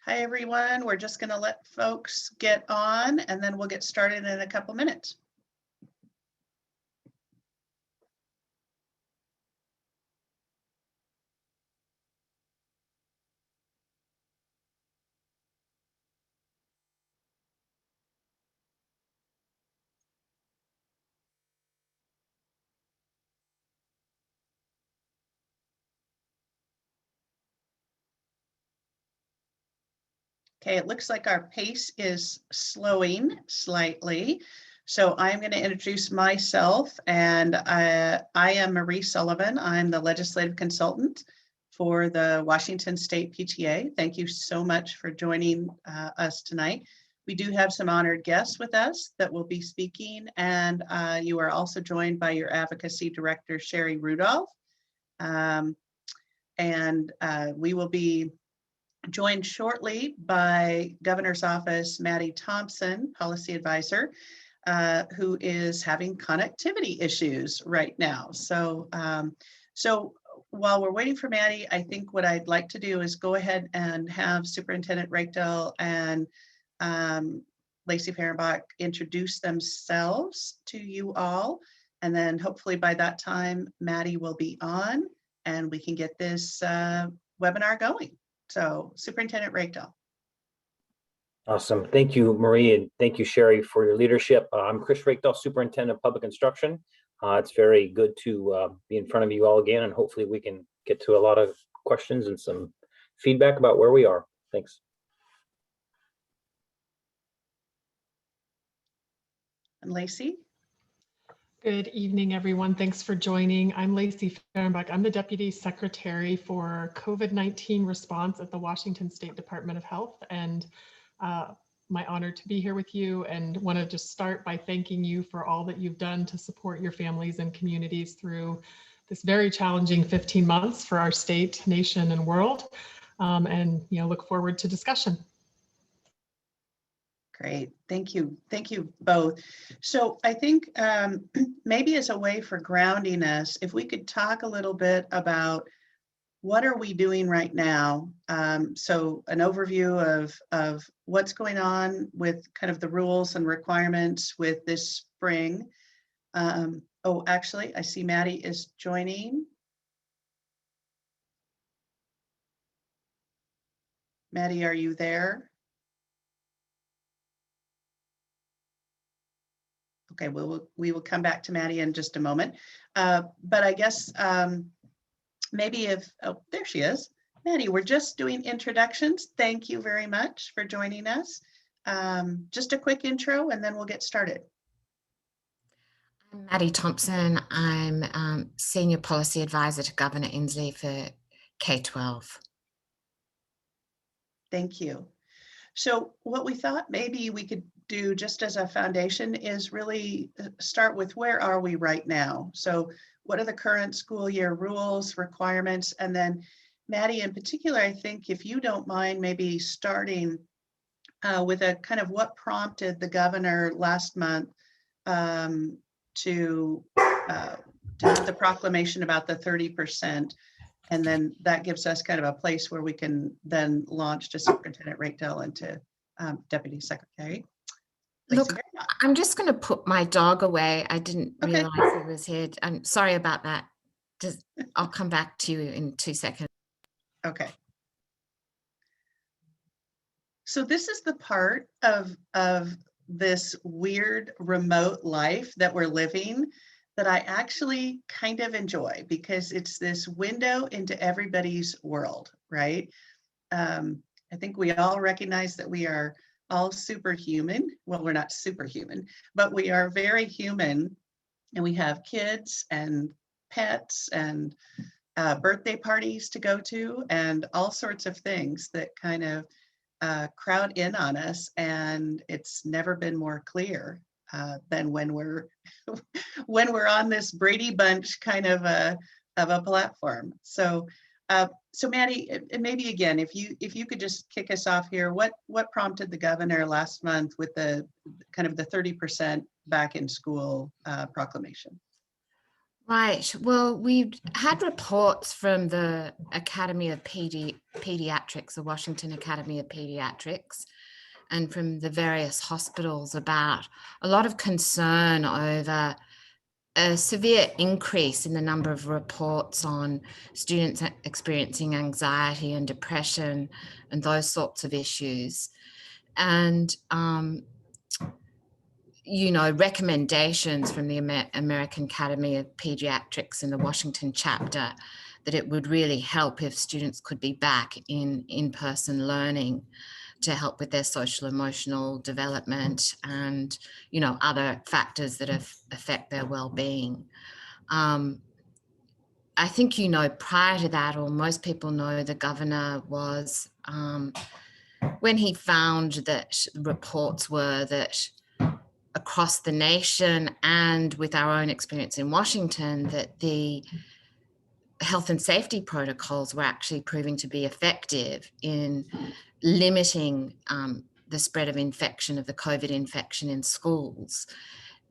Hi, everyone. We're just going to let folks get on and then we'll get started in a couple minutes. Okay, it looks like our pace is slowing slightly. So I'm going to introduce myself, and I am Marie Sullivan. I'm the legislative consultant for the Washington State PTA. Thank you so much for joining us tonight. We do have some honored guests with us that will be speaking, and you are also joined by your advocacy director, Sherry Rudolph. We will be joined shortly by Governor's Office, Maddy Thompson, policy advisor, who is having connectivity issues right now. So while we're waiting for Maddy, I think what I'd like to do is go ahead and have Superintendent Reykdal and Lacy Fehrenbach introduce themselves to you all. And then hopefully by that time, Maddy will be on and we can get this webinar going. So Superintendent Reykdal. Awesome. Thank you, Marie, and thank you, Sherry, for your leadership. I'm Chris Reykdal, Superintendent of Public Instruction. It's very good to be in front of you all again, and hopefully we can get to a lot of questions and some feedback about where we are. Thanks. And Lacy. Good evening, everyone. Thanks for joining. I'm Lacy Fehrenbach. I'm the Deputy Secretary for COVID-19 response at the Washington State Department of Health, and my honor to be here with you, and want to just start by thanking you for all that you've done to support your families and communities through this very challenging 15 months for our state, nation, and world. And look forward to discussion. Great, thank you both. So I think maybe as a way for grounding us, if we could talk a little bit about what are we doing right now? So an overview of what's going on with kind of the rules and requirements with this spring. Oh, actually, I see Maddy is joining. Maddy, are you there? Okay, we will come back to Maddy in just a moment. But I guess maybe oh, there she is. Maddy, we're just doing introductions. Thank you very much for joining us. Just a quick intro and then we'll get started. I'm Maddy Thompson. I'm Senior Policy Advisor to Governor Inslee for K-12. Thank you. So what we thought maybe we could do just as a foundation is really start with where are we right now? So what are the current school year rules, requirements, and then Maddy in particular, I think if you don't mind maybe starting with a kind of what prompted the governor last month to have the proclamation about the 30%. And then that gives us kind of a place where we can then launch to Superintendent Reykdal and to Deputy Secretary. Look, I'm just going to put my dog away. I didn't realize it was here. I'm sorry about that. I'll come back to you in 2 seconds. Okay. So this is the part of this weird remote life that we're living that I actually kind of enjoy, because it's this window into everybody's world, right? I think we all recognize that we are all superhuman. Well, we're not superhuman, but we are very human, and we have kids and pets and birthday parties to go to and all sorts of things that kind of crowd in on us, and it's never been more clear than when we're on this Brady Bunch kind of a platform. So so Maddy, maybe again, if you could just kick us off here, what prompted the governor last month with the kind of the 30% back in school proclamation? Right. Well, we've had reports from the Academy of Pediatrics, the Washington Academy of Pediatrics, and from the various hospitals about a lot of concern over a severe increase in the number of reports on students experiencing anxiety and depression and those sorts of issues. And you know, recommendations from the American Academy of Pediatrics and the Washington chapter that it would really help if students could be back in in-person learning to help with their social emotional development and, you know, other factors that affect their well-being. I think, you know, prior to that, or most people know, the governor was, when he found that reports were that across the nation and with our own experience in Washington, that the health and safety protocols were actually proving to be effective in limiting the spread of infection, of the COVID infection in schools,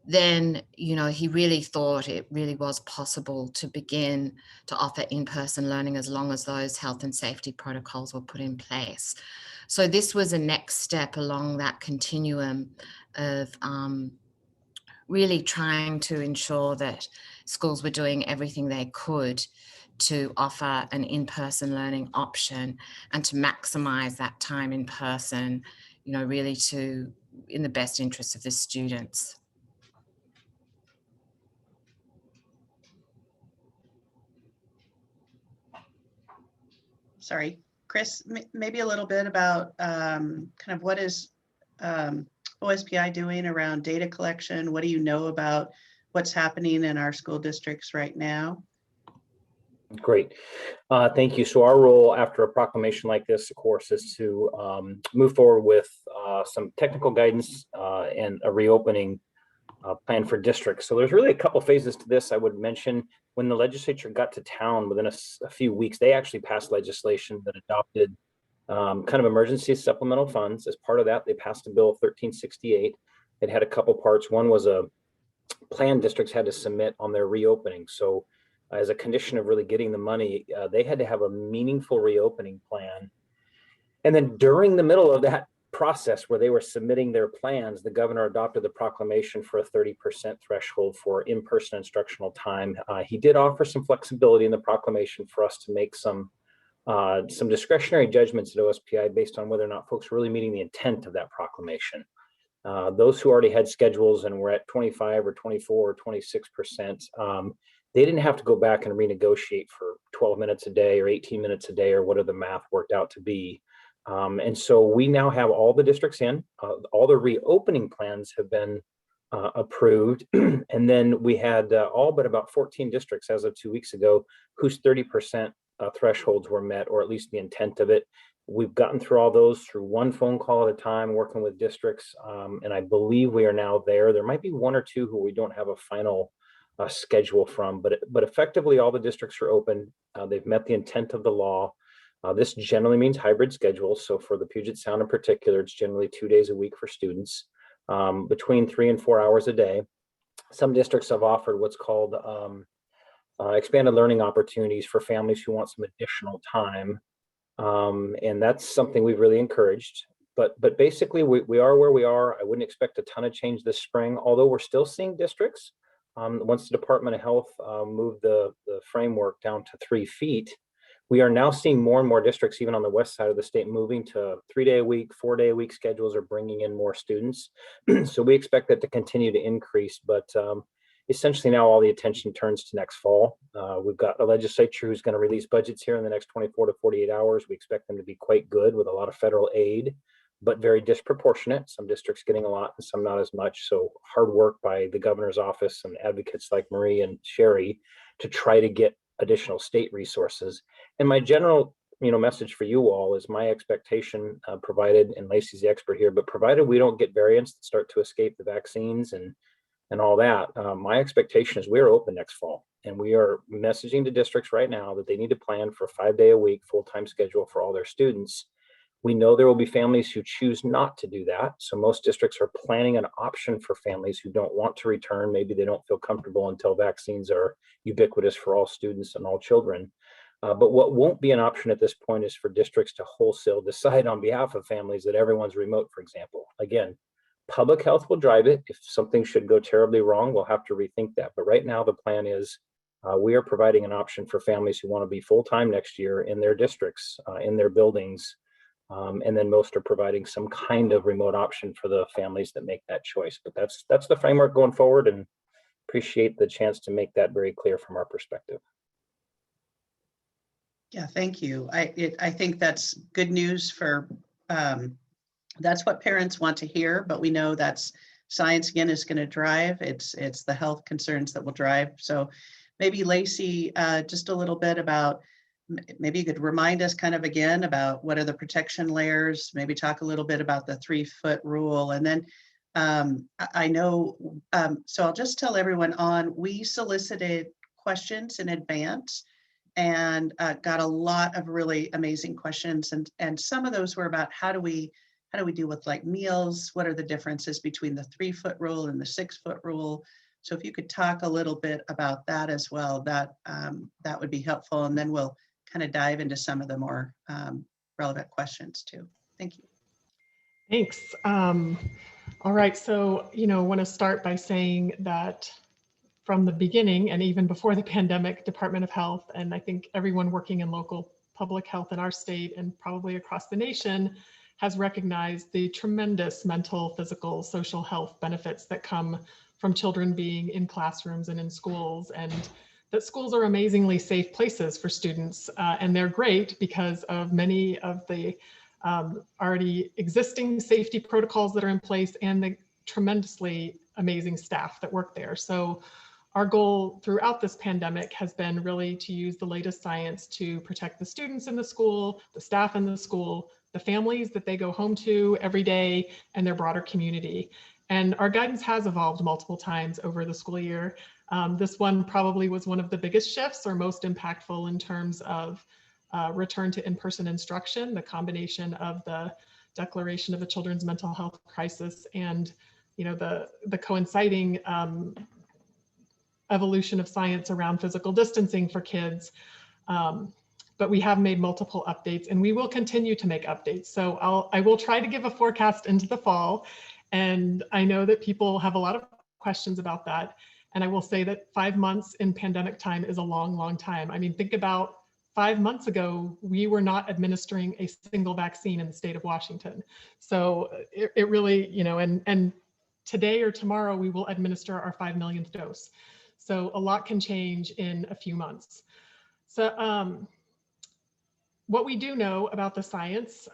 then, you know, he really thought it really was possible to begin to offer in-person learning as long as those health and safety protocols were put in place. So this was a next step along that continuum of really trying to ensure that schools were doing everything they could to offer an in-person learning option and to maximize that time in person, you know, really to in the best interest of the students. Sorry, Chris, maybe a little bit about kind of what is OSPI doing around data collection? What do you know about what's happening in our school districts right now? Great. Thank you. So our role after a proclamation like this, of course, is to move forward with some technical guidance and a reopening plan for districts. So there's really a couple phases to this. I would mention when the legislature got to town within a few weeks, they actually passed legislation that adopted kind of emergency supplemental funds. As part of that, they passed a bill 1368. It had a couple parts. One was a plan districts had to submit on their reopening. So as a condition of really getting the money, they had to have a meaningful reopening plan. And then during the middle of that process where they were submitting their plans, the governor adopted the proclamation for a 30% threshold for in-person instructional time. He did offer some flexibility in the proclamation for us to make some discretionary judgments at OSPI based on whether or not folks were really meeting the intent of that proclamation. Those who already had schedules and were at 25 or 24 or 26%, they didn't have to go back and renegotiate for 12 minutes a day or 18 minutes a day or whatever the math worked out to be. And so we now have all the districts in, all the reopening plans have been approved. And then we had all but about 14 districts as of 2 weeks ago whose 30% thresholds were met, or at least the intent of it. We've gotten through all those through one phone call at a time, working with districts. And I believe we are now there. There might be one or two who we don't have a final schedule from, but effectively all the districts are open. They've met the intent of the law. This generally means hybrid schedules. So for the Puget Sound in particular, it's generally 2 days a week for students, between 3 and 4 hours a day. Some districts have offered what's called expanded learning opportunities for families who want some additional time. And that's something we've really encouraged. But basically, we are where we are. I wouldn't expect a ton of change this spring, although we're still seeing districts. Once the Department of Health moved the framework down to 3 feet, we are now seeing more and more districts, even on the west side of the state, moving to 3-day-a-week, 4-day-a-week schedules, are bringing in more students. So we expect that to continue to increase. But essentially now all the attention turns to next fall. We've got a legislature who's going to release budgets here in the next 24 to 48 hours. We expect them to be quite good with a lot of federal aid, but very disproportionate. Some districts getting a lot and some not as much. So hard work by the governor's office and advocates like Marie and Sherry to try to get additional state resources. And my general message for you all is my expectation, provided, and Lacy's the expert here, but provided we don't get variants that start to escape the vaccines and all that, my expectation is we're open next fall. And we are messaging to districts right now that they need to plan for a 5-day-a-week full-time schedule for all their students. We know there will be families who choose not to do that. So most districts are planning an option for families who don't want to return. Maybe they don't feel comfortable until vaccines are ubiquitous for all students and all children. But what won't be an option at this point is for districts to wholesale decide on behalf of families that everyone's remote, for example. Again, public health will drive it. If something should go terribly wrong, we'll have to rethink that. But right now the plan is we are providing an option for families who want to be full-time next year in their districts, in their buildings. And then most are providing some kind of remote option for the families that make that choice. But that's the framework going forward, and appreciate the chance to make that very clear from our perspective. Yeah, thank you. I think that's good news for, that's what parents want to hear, but we know that's science again is going to drive. It's the health concerns that will drive. So maybe Lacy, just a little bit about, maybe you could remind us kind of again about what are the protection layers, maybe talk a little bit about the 3-foot rule. And then I know, so I'll just tell everyone we solicited questions in advance and got a lot of really amazing questions. And some of those were about how do we deal with like meals? What are the differences between the 3-foot rule and the 6-foot rule? So if you could talk a little bit about that as well, that would be helpful. And then we'll kind of dive into some of the more relevant questions too. Thank you. Thanks. All right, so, I want to start by saying that from the beginning and even before the pandemic, Department of Health, and I think everyone working in local public health in our state and probably across the nation has recognized the tremendous mental, physical, social health benefits that come from children being in classrooms and in schools, and that schools are amazingly safe places for students. And they're great because of many of the already existing safety protocols that are in place and the tremendously amazing staff that work there. So our goal throughout this pandemic has been really to use the latest science to protect the students in the school, the staff in the school, the families that they go home to every day, and their broader community. And our guidance has evolved multiple times over the school year. This one probably was one of the biggest shifts or most impactful in terms of return to in-person instruction, the combination of the declaration of a children's mental health crisis and the coinciding evolution of science around physical distancing for kids. But we have made multiple updates and we will continue to make updates. So I will try to give a forecast into the fall. And I know that people have a lot of questions about that. And I will say that 5 months in pandemic time is a long, long time. I mean, think about 5 months ago, we were not administering a single vaccine in the state of Washington. So it really, and today or tomorrow, we will administer our 5 millionth dose. So a lot can change in a few months. So what we do know about the science,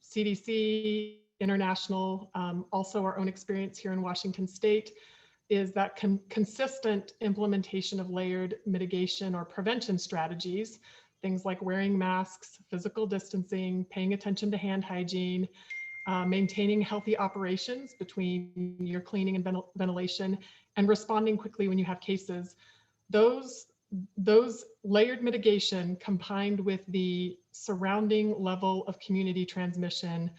CDC, international, also our own experience here in Washington state, is that consistent implementation of layered mitigation or prevention strategies, things like wearing masks, physical distancing, paying attention to hand hygiene, maintaining healthy operations between your cleaning and ventilation, and responding quickly when you have cases. Those layered mitigation combined with the surrounding level of community transmission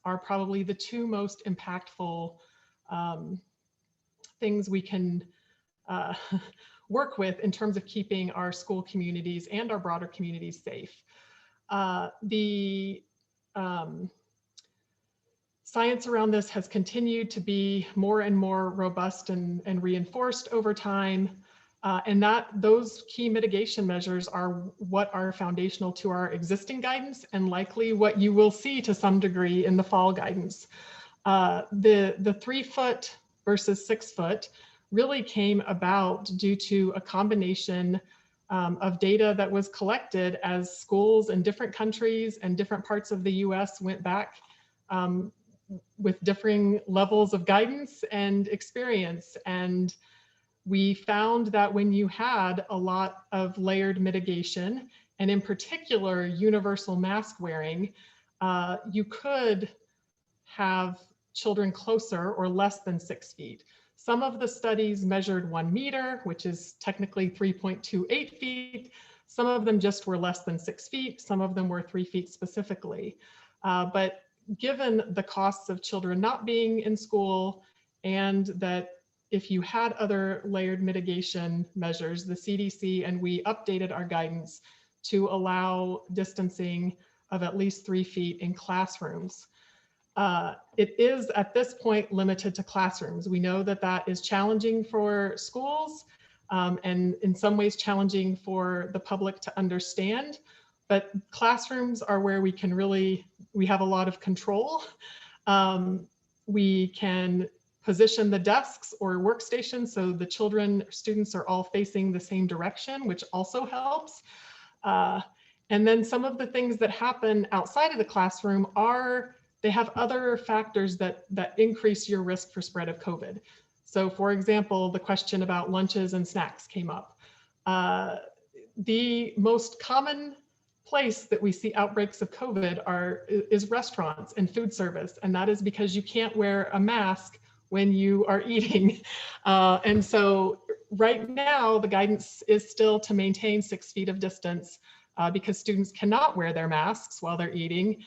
are probably the two most impactful things we can work with in terms of keeping our school communities and our broader communities safe. The science around this has continued to be more and more robust and reinforced over time. And those key mitigation measures are what are foundational to our existing guidance and likely what you will see to some degree in the fall guidance. The 3-foot versus 6-foot really came about due to a combination of data that was collected as schools in different countries and different parts of the US went back with differing levels of guidance and experience. And we found that when you had a lot of layered mitigation, and in particular, universal mask wearing, you could have children closer or less than 6 feet. Some of the studies measured 1 meter, which is technically 3.28 feet. Some of them just were less than 6 feet. Some of them were 3 feet specifically. But given the costs of children not being in school, and that if you had other layered mitigation measures, the CDC and we updated our guidance to allow distancing of at least 3 feet in classrooms. It is at this point limited to classrooms. We know that that is challenging for schools, and in some ways challenging for the public to understand, but classrooms are where we have a lot of control. We can position the desks or workstations so the students are all facing the same direction, which also helps. And then some of the things that happen outside of the classroom they have other factors that increase your risk for spread of COVID. So for example, the question about lunches and snacks came up. The most common place that we see outbreaks of COVID is restaurants and food service. And that is because you can't wear a mask when you are eating. And so right now, the guidance is still to maintain 6 feet of distance because students cannot wear their masks while they're eating.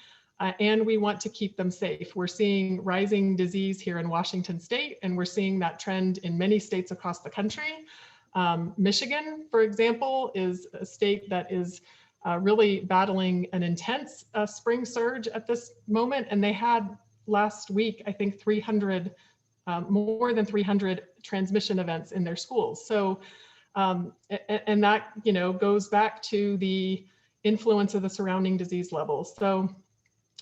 And we want to keep them safe. We're seeing rising disease here in Washington State, and we're seeing that trend in many states across the country. Michigan, for example, is a state that is really battling an intense spring surge at this moment. And they had last week, I think, more than 300 transmission events in their schools. So, and that, goes back to the influence of the surrounding disease levels. So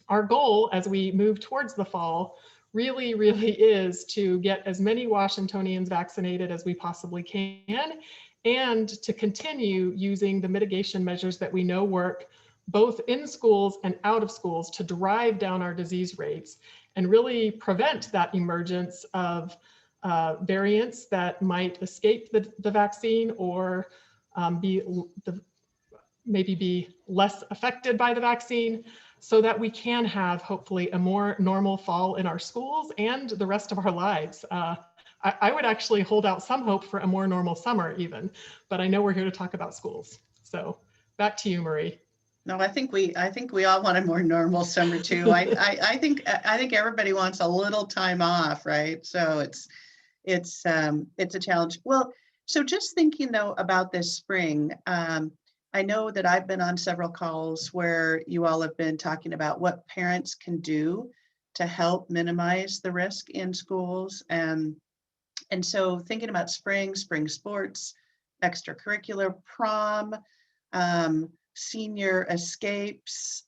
our goal as we move towards the fall really is to get as many Washingtonians vaccinated as we possibly can, and to continue using the mitigation measures that we know work both in schools and out of schools to drive down our disease rates and really prevent that emergence of variants that might escape the vaccine or maybe be less affected by the vaccine, so that we can have hopefully a more normal fall in our schools and the rest of our lives. I would actually hold out some hope for a more normal summer even, but I know we're here to talk about schools. So back to you, Marie. No, I think we all want a more normal summer too. I think everybody wants a little time off, right? So it's a challenge. Well, so just thinking though about this spring, I know that I've been on several calls where you all have been talking about what parents can do to help minimize the risk in schools. And so thinking about spring sports, extracurricular, prom, senior escapes,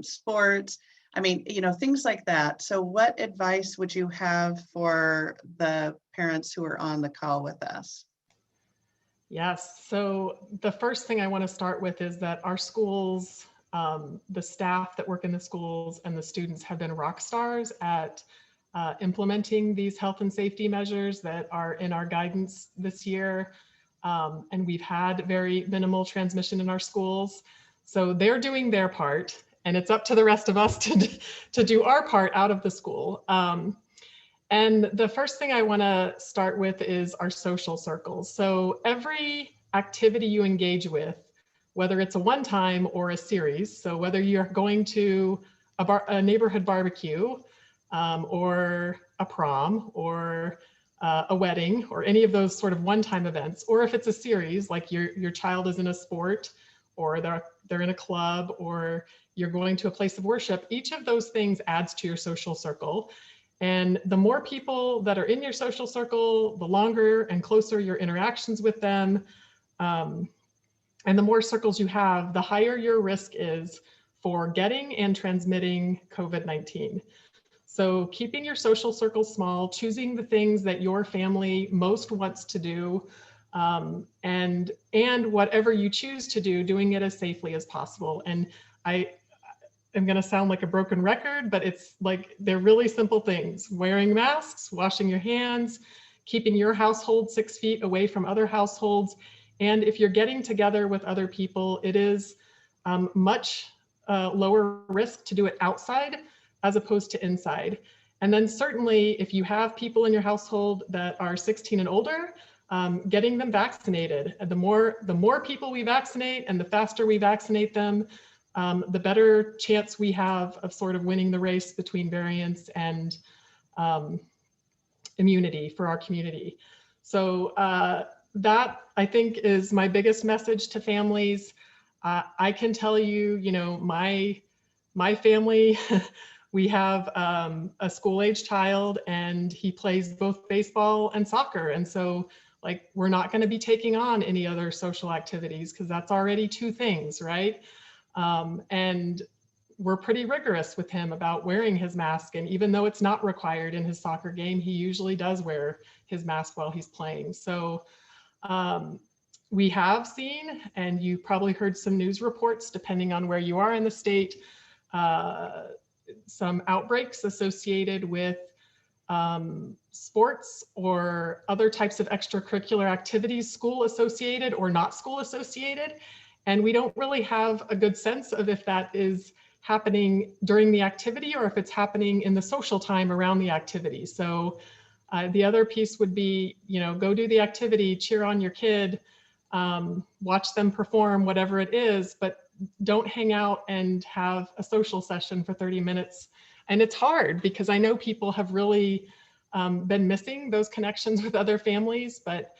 sports, things like that. So what advice would you have for the parents who are on the call with us? Yes, so the first thing I want to start with is that our schools, the staff that work in the schools and the students have been rock stars at implementing these health and safety measures that are in our guidance this year. And we've had very minimal transmission in our schools. So they're doing their part, and it's up to the rest of us to do our part out of the school. And the first thing I want to start with is our social circles. So every activity you engage with, whether it's a one-time or a series, so whether you're going to a neighborhood barbecue or a prom or a wedding or any of those sort of one-time events, or if it's a series, like your child is in a sport or they're in a club or you're going to a place of worship, each of those things adds to your social circle. And the more people that are in your social circle, the longer and closer your interactions with them, and the more circles you have, the higher your risk is for getting and transmitting COVID-19. So keeping your social circle small, choosing the things that your family most wants to do, and whatever you choose to do, doing it as safely as possible. And I'm going to sound like a broken record, but it's like, they're really simple things: wearing masks, washing your hands, keeping your household 6 feet away from other households. And if you're getting together with other people, it is much lower risk to do it outside as opposed to inside. And then certainly if you have people in your household that are 16 and older, getting them vaccinated. And the more people we vaccinate and the faster we vaccinate them, the better chance we have of sort of winning the race between variants and immunity for our community. So that, I think, is my biggest message to families. I can tell you, you know, my family, we have a school-age child, and he plays both baseball and soccer. And so, like, we're not going to be taking on any other social activities because that's already 2 things, right? And we're pretty rigorous with him about wearing his mask. And even though it's not required in his soccer game, he usually does wear his mask while he's playing. So we have seen, and you probably heard some news reports, depending on where you are in the state, some outbreaks associated with sports or other types of extracurricular activities, school associated or not school associated. And we don't really have a good sense of if that is happening during the activity or if it's happening in the social time around the activity. So the other piece would be, you know, go do the activity, cheer on your kid, watch them perform, whatever it is, but don't hang out and have a social session for 30 minutes. And it's hard because I know people have really been missing those connections with other families, but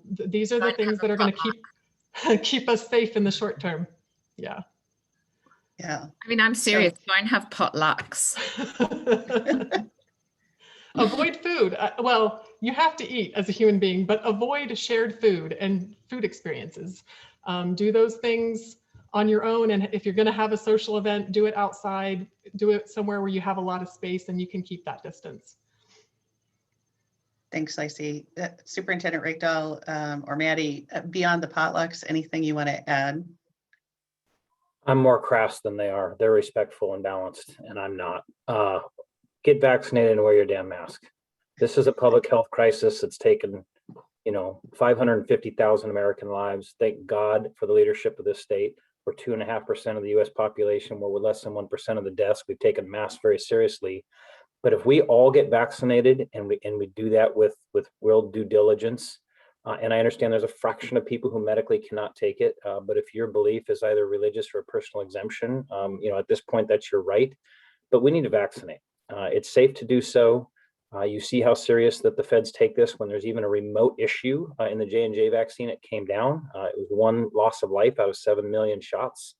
these are the things that are going to keep us safe in the short term. Yeah. Yeah. I mean, I'm serious. Don't have potlucks. Avoid food. Well, you have to eat as a human being, but avoid shared food and food experiences. Do those things on your own. And if you're going to have a social event, do it outside, do it somewhere where you have a lot of space and you can keep that distance. Thanks, Lacy. Superintendent Reykdal or Maddy, beyond the potlucks, anything you want to add? I'm more crass than they are. They're respectful and balanced, and I'm not. Get vaccinated and wear your damn mask. This is a public health crisis. It's taken, you know, 550,000 American lives. Thank God for the leadership of this state. We're 2.5% of the US population, where we're less than 1% of the deaths. We've taken masks very seriously. But if we all get vaccinated and we do that with real due diligence, and I understand there's a fraction of people who medically cannot take it, but if your belief is either religious or a personal exemption, you know, at this point, that's your right. But we need to vaccinate. It's safe to do so. You see how serious that the feds take this when there's even a remote issue in the J&J vaccine. It came down. It was 1 loss of life out of 7 million shots.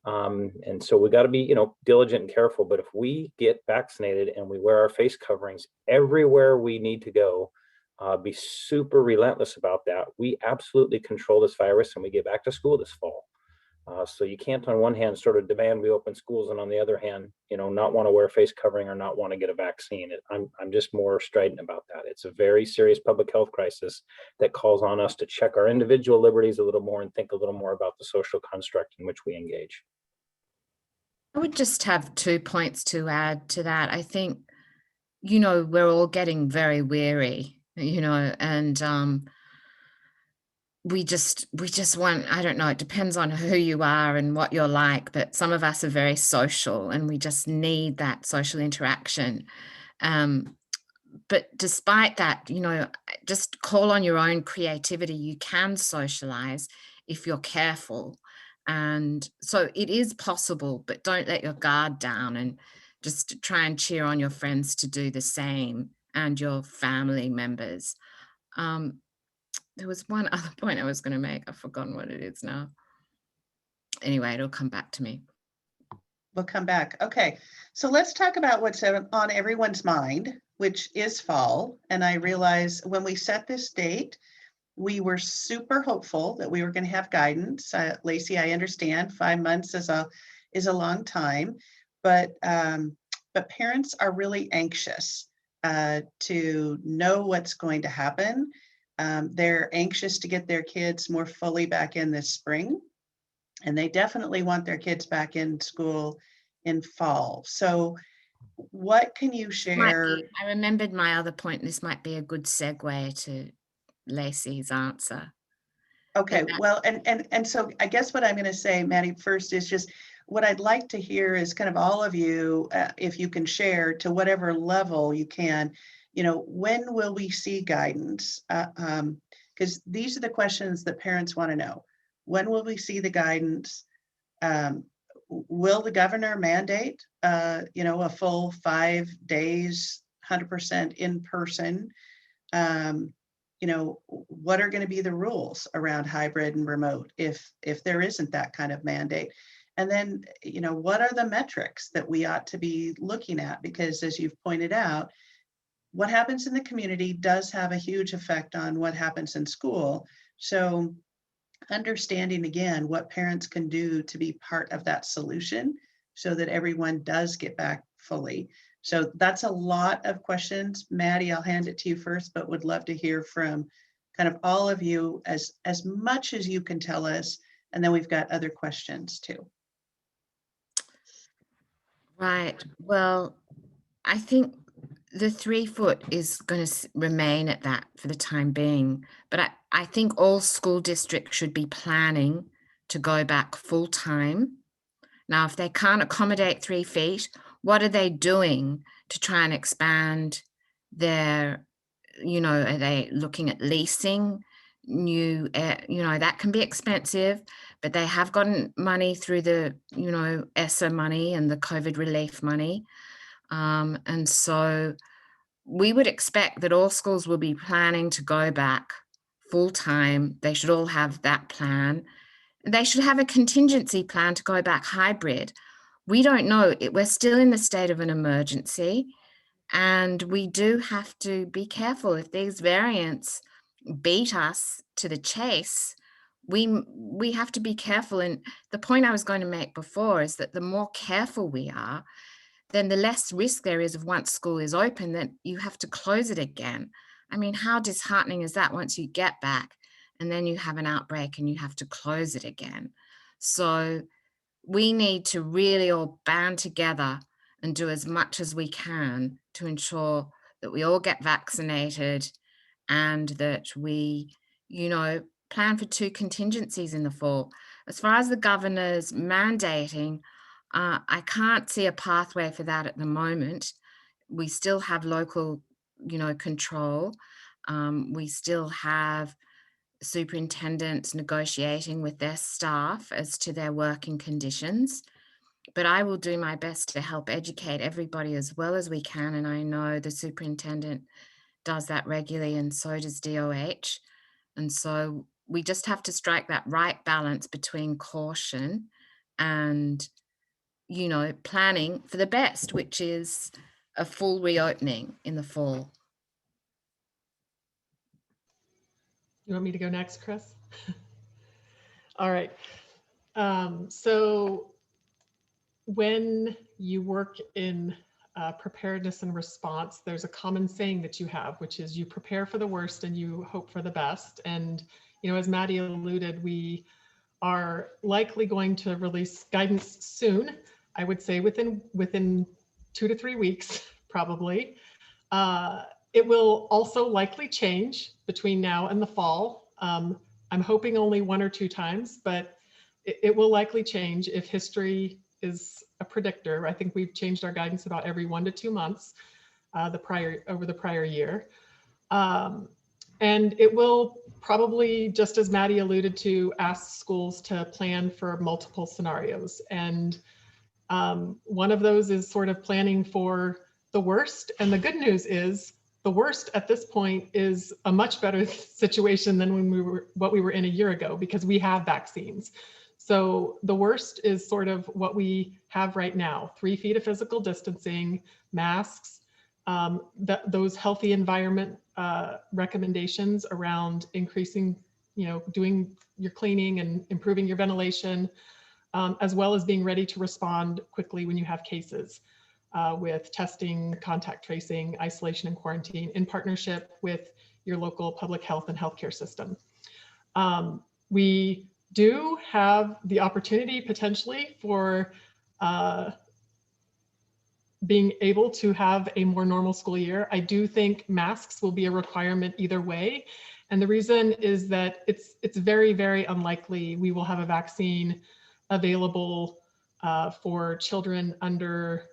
And so we got to be, you know, diligent and careful. But if we get vaccinated and we wear our face coverings everywhere we need to go, be super relentless about that, we absolutely control this virus and we get back to school this fall. So you can't on one hand sort of demand we open schools and on the other hand, you know, not want to wear a face covering or not want to get a vaccine. I'm just more strident about that. It's a very serious public health crisis that calls on us to check our individual liberties a little more and think a little more about the social construct in which we engage. I would just have 2 points to add to that. I think, you know, we're all getting very weary, you know, and we just want, I don't know, it depends on who you are and what you're like, but some of us are very social and we just need that social interaction. But despite that, you know, just call on your own creativity. You can socialize if you're careful. And so it is possible, but don't let your guard down and just try and cheer on your friends to do the same and your family members. There was one other point I was going to make. I've forgotten what it is now. Anyway, it'll come back to me. We'll come back. Okay, so let's talk about what's on everyone's mind, which is fall. And I realize when we set this date, we were super hopeful that we were going to have guidance. Lacy, I understand 5 months is a long time, but parents are really anxious to know what's going to happen. They're anxious to get their kids more fully back in this spring, and they definitely want their kids back in school in fall. So what can you share? I remembered my other point. This might be a good segue to Lacy's answer. Okay, well, and so I guess what I'm going to say, Maddy, first is just what I'd like to hear is kind of all of you, if you can share to whatever level you can, you know, when will we see guidance? Because these are the questions that parents want to know. When will we see the guidance? will the governor mandate, a full 5 days, 100% in person? What are going to be the rules around hybrid and remote if there isn't that kind of mandate? And then, what are the metrics that we ought to be looking at? Because as you've pointed out, what happens in the community does have a huge effect on what happens in school. So understanding again what parents can do to be part of that solution so that everyone does get back fully. So that's a lot of questions. Maddy, I'll hand it to you first, but would love to hear from kind of all of you as much as you can tell us. And then we've got other questions too. Right. Well, I think the 3 foot is going to remain at that for the time being. But I think all school districts should be planning to go back full time. Now, if they can't accommodate 3 feet, what are they doing to try and expand their, are they looking at leasing new, that can be expensive, but they have gotten money through the, ESSA money and the COVID relief money. And so we would expect that all schools will be planning to go back full time. They should all have that plan. They should have a contingency plan to go back hybrid. We don't know. We're still in the state of an emergency, and we do have to be careful. If these variants beat us to the chase, we have to be careful. And the point I was going to make before is that the more careful we are, then the less risk there is of once school is open that you have to close it again. I mean, how disheartening is that once you get back and then you have an outbreak and you have to close it again? So we need to really all band together and do as much as we can to ensure that we all get vaccinated and that we, plan for 2 contingencies in the fall. As far as the governor's mandating, I can't see a pathway for that at the moment. We still have local, control. We still have superintendents negotiating with their staff as to their working conditions. But I will do my best to help educate everybody as well as we can. And I know the superintendent does that regularly, and so does DOH. And so we just have to strike that right balance between caution and planning for the best, which is a full reopening in the fall. You want me to go next, Chris? All right. So when you work in preparedness and response, there's a common saying that you have, which is you prepare for the worst and you hope for the best. And, as Maddy alluded, we are likely going to release guidance soon. I would say within 2 to 3 weeks, probably. It will also likely change between now and the fall. I'm hoping only 1 or 2 times, but it will likely change if history is a predictor. I think we've changed our guidance about every 1 to 2 months over the prior year. And it will probably, just as Maddy alluded to, ask schools to plan for multiple scenarios. And one of those is sort of planning for the worst. And the good news is the worst at this point is a much better situation than what we were in a year ago, because we have vaccines. So the worst is sort of what we have right now: 3 feet of physical distancing, masks, those healthy environment recommendations around increasing, doing your cleaning and improving your ventilation, as well as being ready to respond quickly when you have cases with testing, contact tracing, isolation and quarantine in partnership with your local public health and healthcare system. We do have the opportunity potentially for being able to have a more normal school year. I do think masks will be a requirement either way. And the reason is that it's very, very unlikely we will have a vaccine available for children under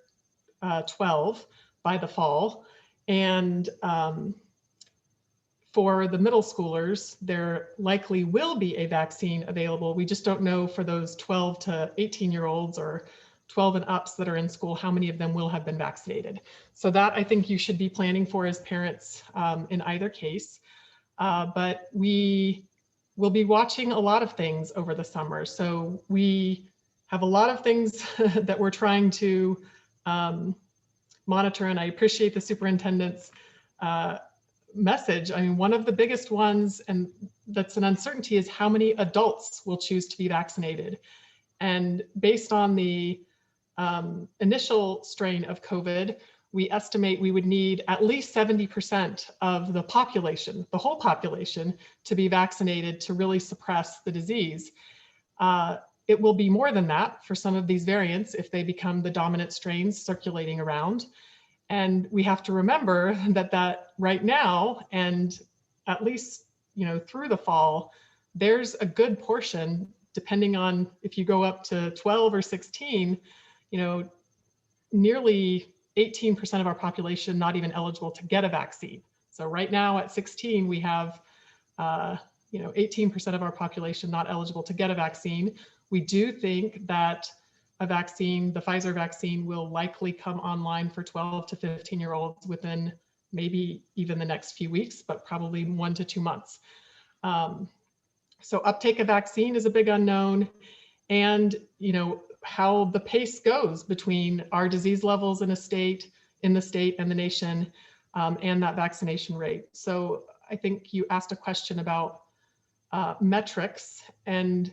12 by the fall. And For the middle schoolers, there likely will be a vaccine available. We just don't know for those 12 to 18-year-olds or 12 and ups that are in school, how many of them will have been vaccinated. So that I think you should be planning for as parents in either case. But we will be watching a lot of things over the summer. So we have a lot of things that we're trying to monitor, and I appreciate the superintendent's message. I mean, one of the biggest ones, and that's an uncertainty, is how many adults will choose to be vaccinated. And based on the initial strain of COVID, we estimate we would need at least 70% of the population, the whole population, to be vaccinated to really suppress the disease. It will be more than that for some of these variants if they become the dominant strains circulating around. And we have to remember that right now, and at least, you know, through the fall, there's a good portion, depending on if you go up to 12 or 16, you know, nearly 18% of our population not even eligible to get a vaccine. So right now at 16, we have, 18% of our population not eligible to get a vaccine. We do think that a vaccine, the Pfizer vaccine, will likely come online for 12 to 15-year-olds within maybe even the next few weeks, but probably 1 to 2 months. So uptake of vaccine is a big unknown, and how the pace goes between our disease levels in the state and the nation, and that vaccination rate. So I think you asked a question about metrics, and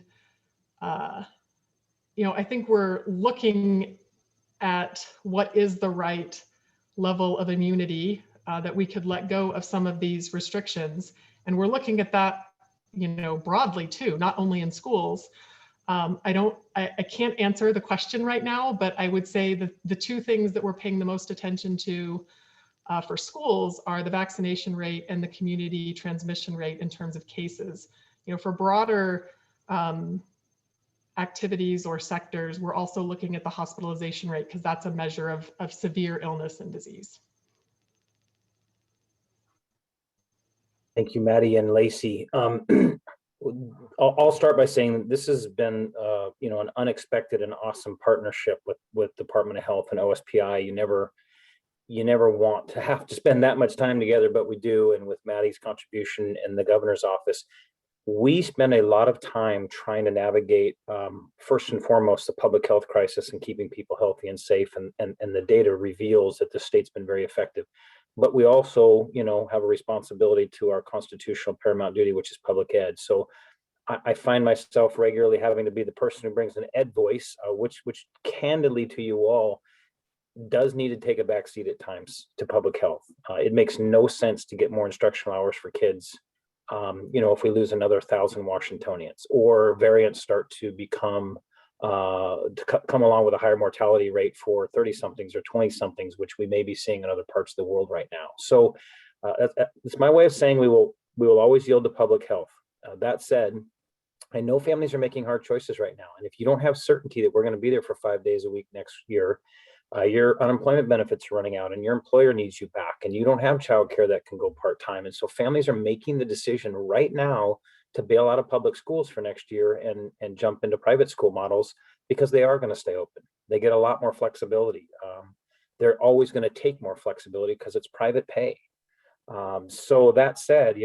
I think we're looking at what is the right level of immunity that we could let go of some of these restrictions. And we're looking at that, broadly too, not only in schools. I can't answer the question right now, but I would say that the two things that we're paying the most attention to for schools are the vaccination rate and the community transmission rate in terms of cases. For broader activities or sectors, we're also looking at the hospitalization rate, because that's a measure of severe illness and disease. Thank you, Maddy and Lacy. I'll start by saying this has been, an unexpected and awesome partnership with Department of Health and OSPI. You never want to have to spend that much time together, but we do. And with Maddy's contribution in the governor's office, we spend a lot of time trying to navigate, first and foremost, the public health crisis and keeping people healthy and safe. And the data reveals that the state's been very effective. But we also, have a responsibility to our constitutional paramount duty, which is public ed. So I find myself regularly having to be the person who brings an ed voice, which candidly to you all does need to take a backseat at times to public health. It makes no sense to get more instructional hours for kids, if we lose another 1,000 Washingtonians, or variants start to become come along with a higher mortality rate for 30-somethings or 20-somethings, which we may be seeing in other parts of the world right now. So it's my way of saying we will always yield to public health. That said, I know families are making hard choices right now, and if you don't have certainty that we're going to be there for 5 days a week next year, your unemployment benefits are running out and your employer needs you back, and you don't have childcare that can go part-time. And so families are making the decision right now to bail out of public schools for next year and jump into private school models, because they are going to stay open. They get a lot more flexibility. They're always going to take more flexibility because it's private pay. So that said,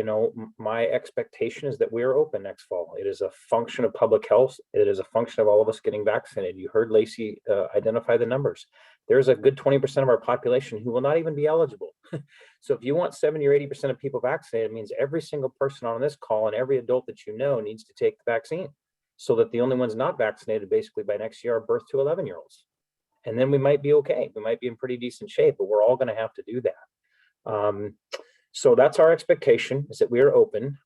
my expectation is that we are open next fall. It is a function of public health. It is a function of all of us getting vaccinated. You heard Lacy identify the numbers. There's a good 20% of our population who will not even be eligible. So if you want 70 or 80% of people vaccinated, it means every single person on this call and every adult that you know needs to take the vaccine, so that the only ones not vaccinated basically by next year are birth to 11-year-olds. And then we might be okay. We might be in pretty decent shape, but we're all going to have to do that. So that's our expectation, is that we are open.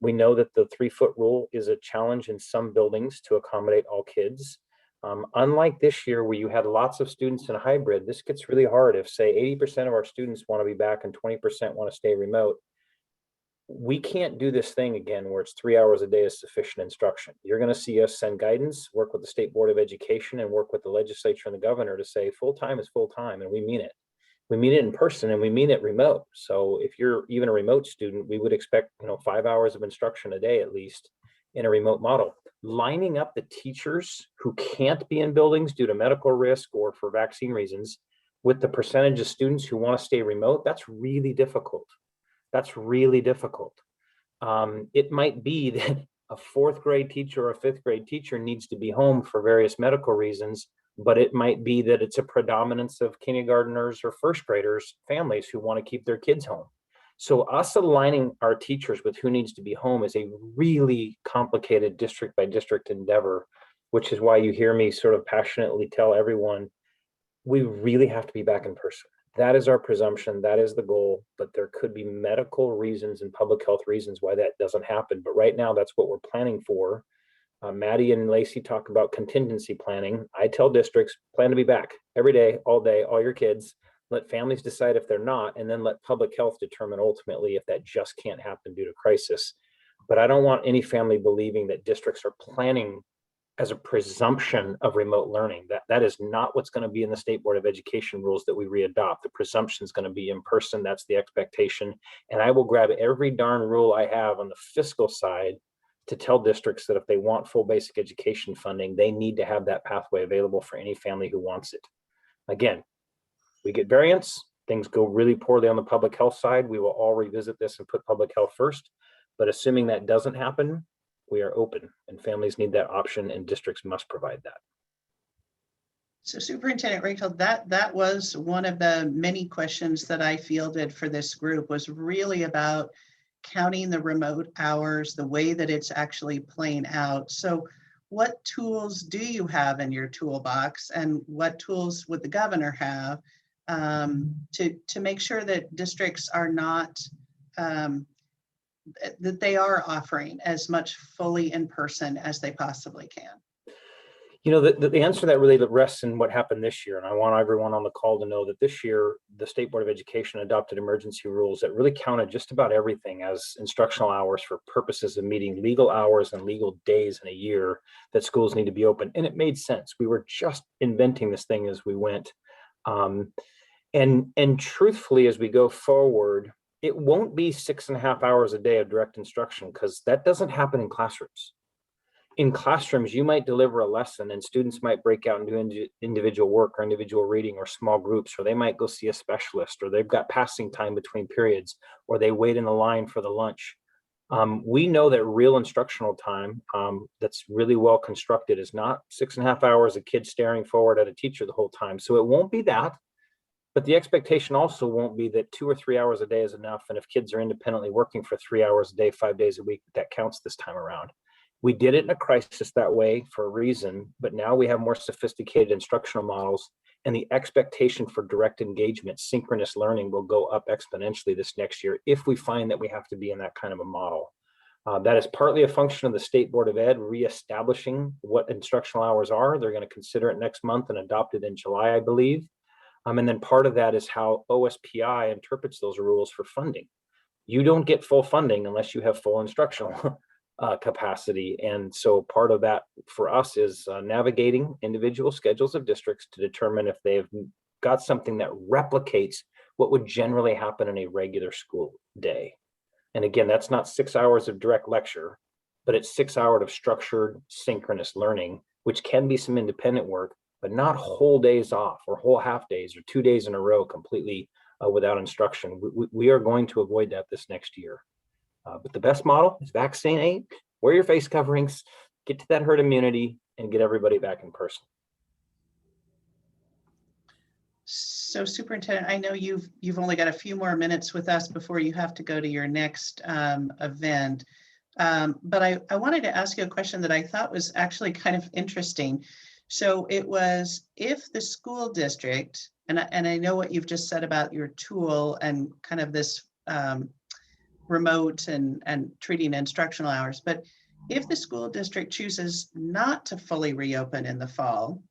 We know that the 3-foot rule is a challenge in some buildings to accommodate all kids. Unlike this year where you had lots of students in a hybrid, this gets really hard. If say 80% of our students want to be back and 20% want to stay remote, we can't do this thing again where it's 3 hours a day is sufficient instruction. You're going to see us send guidance, work with the State Board of Education, and work with the legislature and the governor to say full-time is full-time, and we mean it. we mean it in person and we mean it remote. So if you're even a remote student, we would expect, 5 hours of instruction a day at least in a remote model. Lining up the teachers who can't be in buildings due to medical risk or for vaccine reasons with the percentage of students who want to stay remote, that's really difficult. That's really difficult. It might be that a 4th grade teacher or a 5th grade teacher needs to be home for various medical reasons, but it might be that it's a predominance of kindergartners or 1st graders, families who want to keep their kids home. So us aligning our teachers with who needs to be home is a really complicated district by district endeavor, which is why you hear me sort of passionately tell everyone, we really have to be back in person. That is our presumption, that is the goal, but there could be medical reasons and public health reasons why that doesn't happen. But right now, that's what we're planning for. Maddy and Lacy talk about contingency planning. I tell districts, plan to be back every day, all your kids. Let families decide if they're not, and then let public health determine ultimately if that just can't happen due to crisis. But I don't want any family believing that districts are planning as a presumption of remote learning. That is not what's going to be in the State Board of Education rules that we readopt. The presumption is going to be in person. That's the expectation. And I will grab every darn rule I have on the fiscal side to tell districts that if they want full basic education funding, they need to have that pathway available for any family who wants it. Again, we get variants, things go really poorly on the public health side, we will all revisit this and put public health first. But assuming that doesn't happen, we are open, and families need that option, and districts must provide that. So Superintendent Reykdal, that was one of the many questions that I fielded for this group, was really about counting the remote hours, the way that it's actually playing out. So what tools do you have in your toolbox, and what tools would the governor have to make sure that districts are not, that they are offering as much fully in person as they possibly can? The answer to that really rests in what happened this year. And I want everyone on the call to know that this year, the State Board of Education adopted emergency rules that really counted just about everything as instructional hours for purposes of meeting legal hours and legal days in a year that schools need to be open. And it made sense. We were just inventing this thing as we went. And truthfully, as we go forward, it won't be 6.5 hours a day of direct instruction, because that doesn't happen in classrooms. In classrooms, you might deliver a lesson and students might break out and do individual work or individual reading or small groups, or they might go see a specialist, or they've got passing time between periods, or they wait in the line for the lunch. We know that real instructional time that's really well constructed is not 6.5 hours of kids staring forward at a teacher the whole time. So it won't be that. But the expectation also won't be that 2 or 3 hours a day is enough. And if kids are independently working for 3 hours a day, 5 days a week, that counts this time around. We did it in a crisis that way for a reason, but now we have more sophisticated instructional models, and the expectation for direct engagement, synchronous learning, will go up exponentially this next year if we find that we have to be in that kind of a model. That is partly a function of the State Board of Ed reestablishing what instructional hours are. They're going to consider it next month and adopt it in July, I believe. And then part of that is how OSPI interprets those rules for funding. You don't get full funding unless you have full instructional capacity. And so part of that for us is navigating individual schedules of districts to determine if they've got something that replicates what would generally happen in a regular school day. And again, that's not 6 hours of direct lecture, but it's 6 hours of structured synchronous learning, which can be some independent work, but not whole days off or whole half days or 2 days in a row completely without instruction. We are going to avoid that this next year. But the best model is vaccinate, wear your face coverings, get to that herd immunity, and get everybody back in person. So Superintendent, I know you've only got a few more minutes with us before you have to go to your next event. But I wanted to ask you a question that I thought was actually kind of interesting. So it was, if the school district, and I know what you've just said about your tool and kind of this remote and treating instructional hours, but if the school district chooses not to fully reopen in the fall,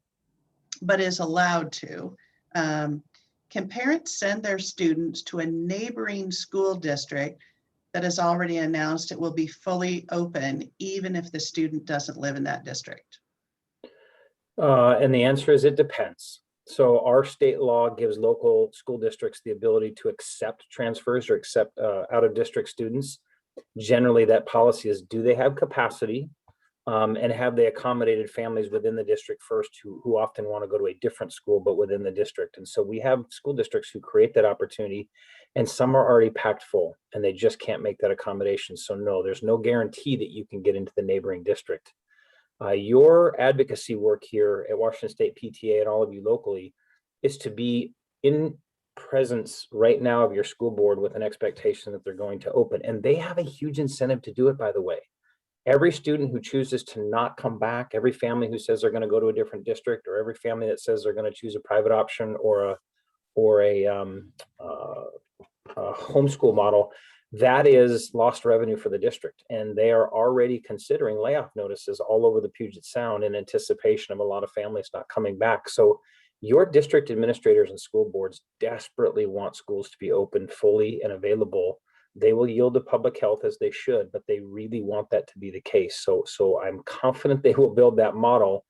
but is allowed to, can parents send their students to a neighboring school district that has already announced it will be fully open, even if the student doesn't live in that district? And the answer is it depends. So our state law gives local school districts the ability to accept transfers or accept out-of-district students. Generally, that policy is, do they have capacity, and have they accommodated families within the district first who often want to go to a different school, but within the district. And so we have school districts who create that opportunity, and some are already packed full and they just can't make that accommodation. So no, there's no guarantee that you can get into the neighboring district. Your advocacy work here at Washington State PTA and all of you locally is to be in presence right now of your school board with an expectation that they're going to open. And they have a huge incentive to do it, by the way. Every student who chooses to not come back, every family who says they're going to go to a different district, or every family that says they're going to choose a private option or a homeschool model, that is lost revenue for the district. And they are already considering layoff notices all over the Puget Sound in anticipation of a lot of families not coming back. So your district administrators and school boards desperately want schools to be open fully and available. They will yield to public health as they should, but they really want that to be the case. So I'm confident they will build that model.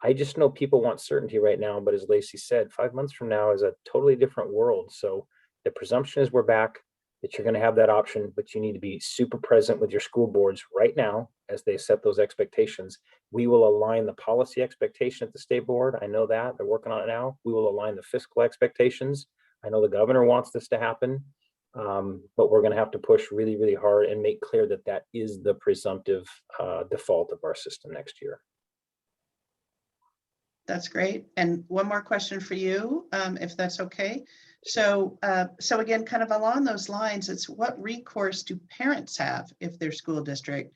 I just know people want certainty right now, but as Lacy said, 5 months from now is a totally different world. So the presumption is we're back, that you're going to have that option, but you need to be super present with your school boards right now as they set those expectations. We will align the policy expectation at the state board. I know that they're working on it now. We will align the fiscal expectations. I know the governor wants this to happen, but we're going to have to push really, really hard and make clear that that is the presumptive default of our system next year. That's great. And one more question for you, if that's okay. So again, kind of along those lines, it's what recourse do parents have if their school district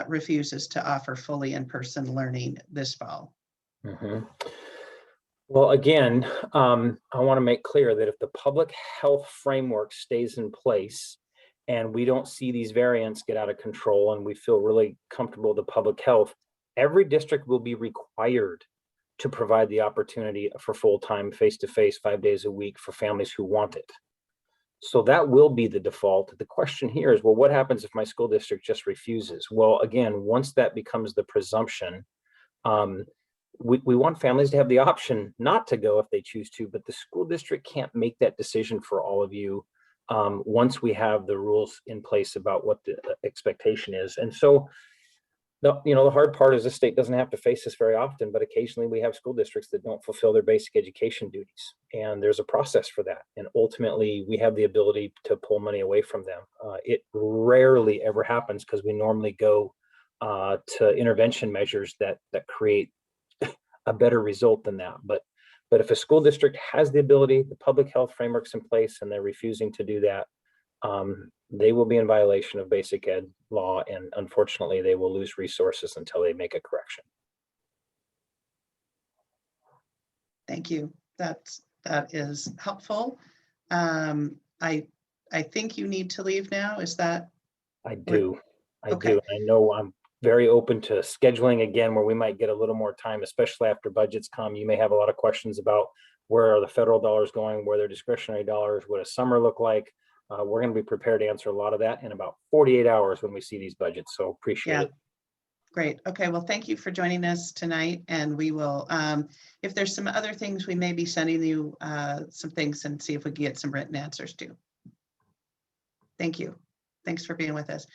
refuses to offer fully in-person learning this fall? Mm-hmm. Well, again, I want to make clear that if the public health framework stays in place and we don't see these variants get out of control and we feel really comfortable with the public health, every district will be required to provide the opportunity for full-time, face-to-face, 5 days a week for families who want it. So that will be the default. The question here is, well, what happens if my school district just refuses? Well, again, once that becomes the presumption, we want families to have the option not to go if they choose to, but the school district can't make that decision for all of you once we have the rules in place about what the expectation is. And so the hard part is the state doesn't have to face this very often, but occasionally we have school districts that don't fulfill their basic education duties. And there's a process for that. And ultimately we have the ability to pull money away from them. It rarely ever happens because we normally go to intervention measures that create a better result than that. But if a school district has the ability, the public health framework's in place, and they're refusing to do that, they will be in violation of basic ed law, and unfortunately they will lose resources until they make a correction. Thank you. That is helpful. I think you need to leave now. Is that? I do. Okay. I know I'm very open to scheduling again where we might get a little more time, especially after budgets come. You may have a lot of questions about where are the federal dollars going, where are their discretionary dollars, what does summer look like? We're going to be prepared to answer a lot of that in about 48 hours when we see these budgets. So appreciate it. Great. Okay. Well, thank you for joining us tonight. And we will, if there's some other things, we may be sending you some things and see if we can get some written answers too. Thank you. Thanks for being with us.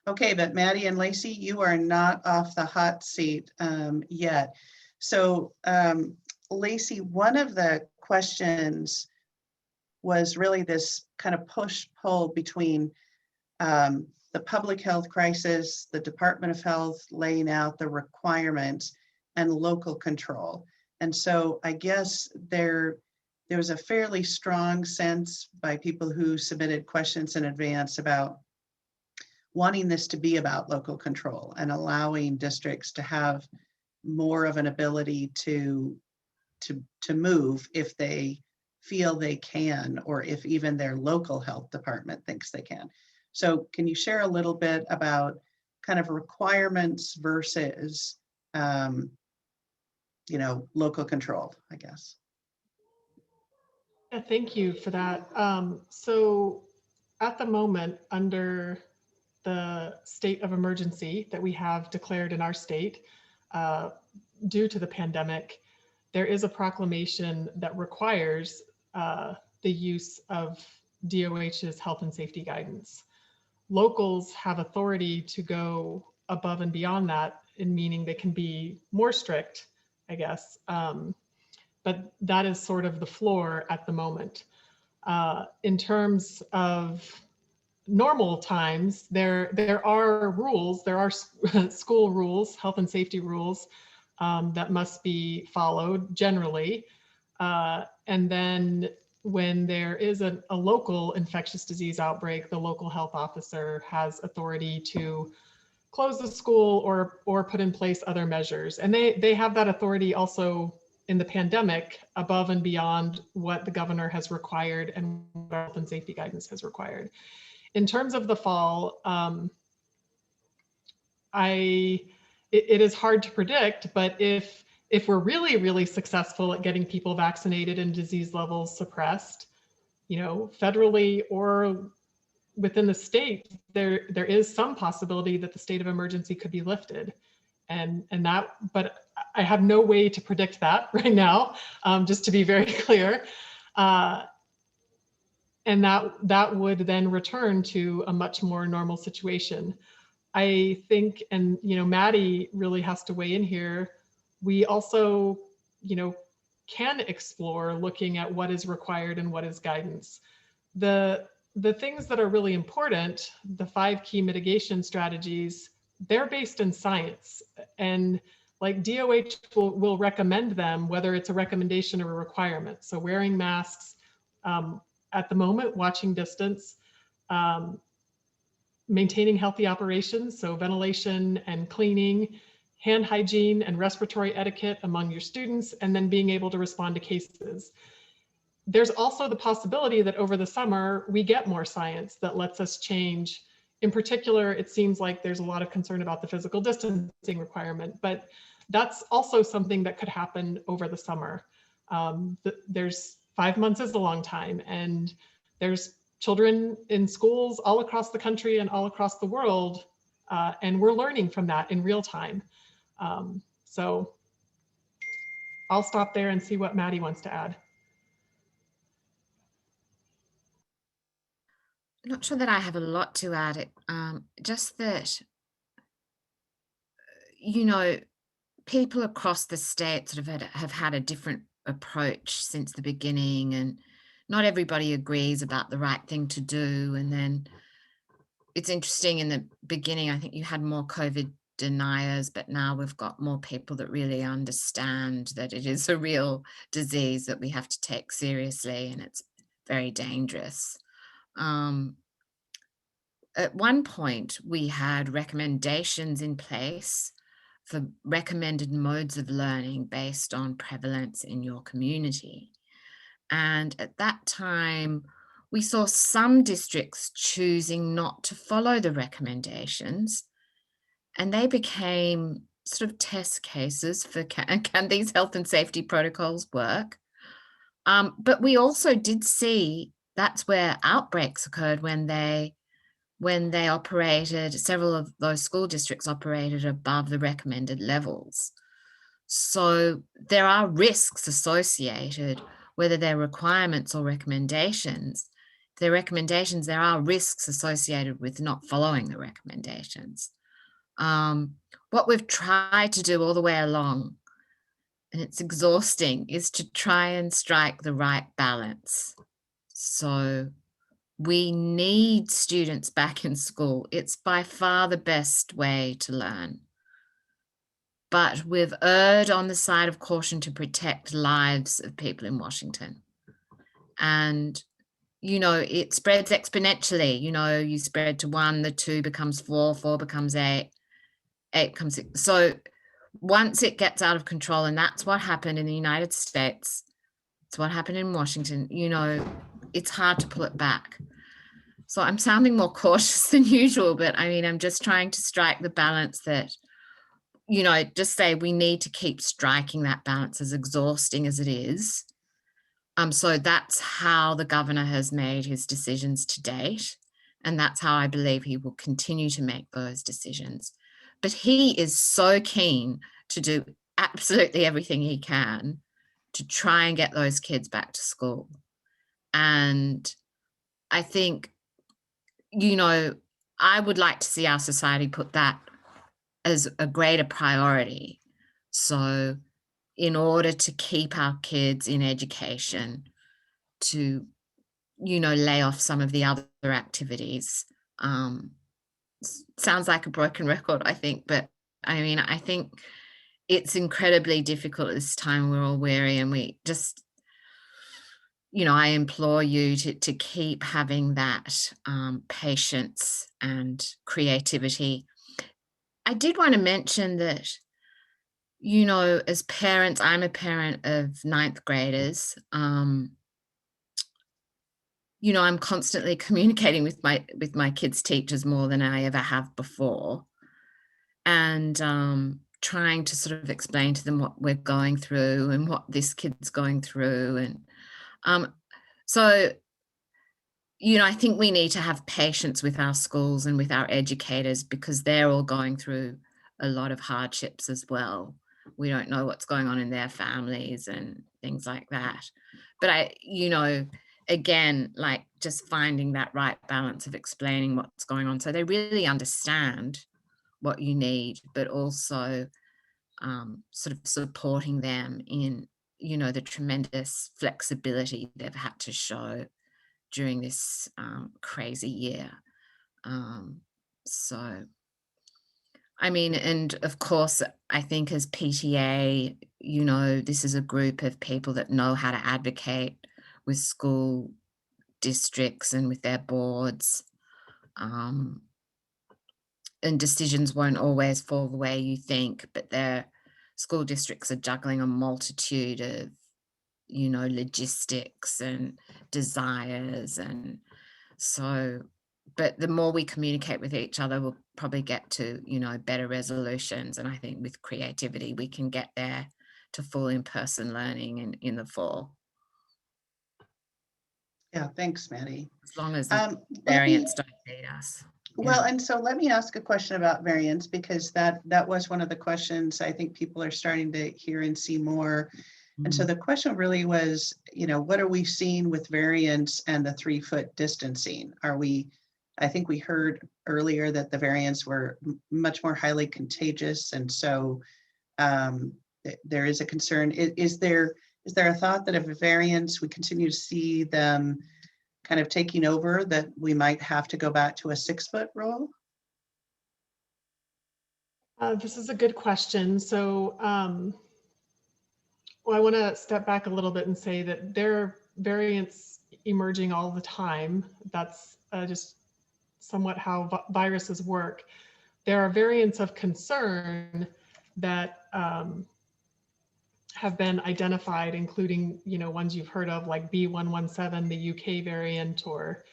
Okay, but Maddy and Lacy, you are not off the hot seat yet. So Lacy, one of the questions was really this kind of push-pull between the public health crisis, the Department of Health laying out the requirements, and local control. And so I guess there was a fairly strong sense by people who submitted questions in advance about wanting this to be about local control and allowing districts to have more of an ability to move if they feel they can, or if even their local health department thinks they can. So can you share a little bit about kind of requirements versus, local control, I guess? Yeah, thank you for that. So at the moment, under the state of emergency that we have declared in our state due to the pandemic, there is a proclamation that requires the use of DOH's health and safety guidance. Locals have authority to go above and beyond that, in meaning they can be more strict, I guess. But that is sort of the floor at the moment. In terms of normal times, there are rules, there are school rules, health and safety rules that must be followed generally. And then when there is a local infectious disease outbreak, the local health officer has authority to close the school or put in place other measures. And they have that authority also in the pandemic above and beyond what the governor has required and what health and safety guidance has required. In terms of the fall, it is hard to predict, but if we're really, really successful at getting people vaccinated and disease levels suppressed, you know, federally or within the state, there is some possibility that the state of emergency could be lifted. But I have no way to predict that right now, just to be very clear. And that would then return to a much more normal situation. I think, and you know, Maddy really has to weigh in here. We also, you know, can explore looking at what is required and what is guidance. The things that are really important, the 5 key mitigation strategies, they're based in science, and like DOH will recommend them, whether it's a recommendation or a requirement. So wearing masks, at the moment, watching distance, maintaining healthy operations, so ventilation and cleaning, hand hygiene and respiratory etiquette among your students, and then being able to respond to cases. There's also the possibility that over the summer, we get more science that lets us change. In particular, it seems like there's a lot of concern about the physical distancing requirement, but that's also something that could happen over the summer. There's 5 months is a long time, and there's children in schools all across the country and all across the world, and we're learning from that in real time. So I'll stop there and see what Maddy wants to add. I'm not sure that I have a lot to add. Just that, you know, people across the state sort of have had a different approach since the beginning, and not everybody agrees about the right thing to do. And then it's interesting, in the beginning, I think you had more COVID deniers, but now we've got more people that really understand that it is a real disease that we have to take seriously, and it's very dangerous. At one point, we had recommendations in place for recommended modes of learning based on prevalence in your community. And at that time, we saw some districts choosing not to follow the recommendations, and they became sort of test cases for can these health and safety protocols work? But we also did see that's where outbreaks occurred when they operated, several of those school districts operated above the recommended levels. So there are risks associated, whether they're requirements or recommendations. If they're recommendations, there are risks associated with not following the recommendations. What we've tried to do all the way along, and it's exhausting, is to try and strike the right balance. So we need students back in school. It's by far the best way to learn. But we've erred on the side of caution to protect lives of people in Washington. And, you know, it spreads exponentially. You know, you spread to 1, the 2 becomes 4, 4 becomes 8, 8 becomes 6. So once it gets out of control, and that's what happened in the United States, it's what happened in Washington, you know, it's hard to pull it back. So I'm sounding more cautious than usual, but I mean, I'm just trying to strike the balance that, you know, just say we need to keep striking that balance, as exhausting as it is. So that's how the governor has made his decisions to date. And that's how I believe he will continue to make those decisions. But he is so keen to do absolutely everything he can to try and get those kids back to school. And I think, you know, I would like to see our society put that as a greater priority. So in order to keep our kids in education, to, you know, lay off some of the other activities. Sounds like a broken record, I think, but I mean, I think it's incredibly difficult at this time. We're all weary, and we just, you know, I implore you to keep having that patience and creativity. I did want to mention that, you know, as parents, I'm a parent of ninth graders. You know, I'm constantly communicating with my kids' teachers more than I ever have before, and trying to sort of explain to them what we're going through and what this kid's going through. And so, you know, I think we need to have patience with our schools and with our educators, because they're all going through a lot of hardships as well. We don't know what's going on in their families and things like that. But you know, again, like just finding that right balance of explaining what's going on so they really understand what you need, but also sort of supporting them in, you know, the tremendous flexibility they've had to show during this crazy year. So, I mean, and of course, I think as PTA, you know, this is a group of people that know how to advocate with school districts and with their boards. And decisions won't always fall the way you think, but their school districts are juggling a multitude of, you know, logistics and desires. And so, but the more we communicate with each other, we'll probably get to, you know, better resolutions. And I think with creativity, we can get there to full in-person learning in the fall. Yeah, thanks, Maddy. As long as the variants don't beat us. Well, and so let me ask a question about variants, because that was one of the questions I think people are starting to hear and see more. And so the question really was, you know, what are we seeing with variants and the 3-foot distancing? I think we heard earlier that the variants were much more highly contagious. And so there is a concern. Is there a thought that if variants, we continue to see them kind of taking over, that we might have to go back to a 6-foot rule? This is a good question. So, well, I want to step back a little bit and say that there are variants emerging all the time. That's just somewhat how viruses work. There are variants of concern that have been identified, including, you know, ones you've heard of, like B.1.1.7, the UK variant, or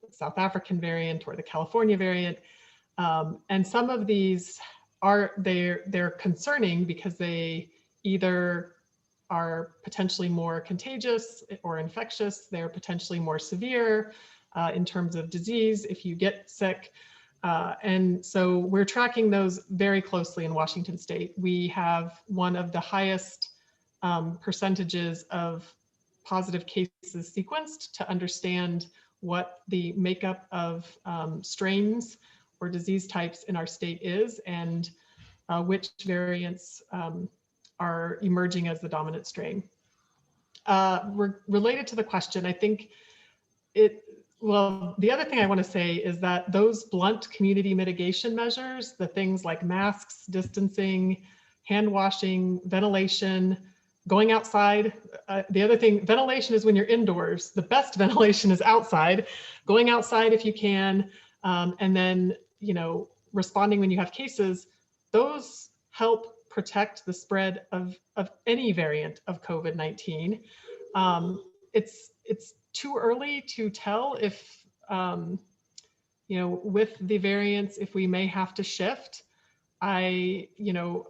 the South African variant, or the California variant. And some of these they're concerning because they either are potentially more contagious or infectious. They're potentially more severe in terms of disease if you get sick. And so we're tracking those very closely in Washington State. We have one of the highest percentages of positive cases sequenced to understand what the makeup of strains or disease types in our state is, and which variants are emerging as the dominant strain. Related to the question, I think well, the other thing I want to say is that those blunt community mitigation measures, the things like masks, distancing, hand washing, ventilation, going outside. The other thing, ventilation is when you're indoors. The best ventilation is outside. Going outside if you can, and then, you know, responding when you have cases. Those help protect the spread of any variant of COVID-19. It's too early to tell if, you know, with the variants, if we may have to shift. I, you know,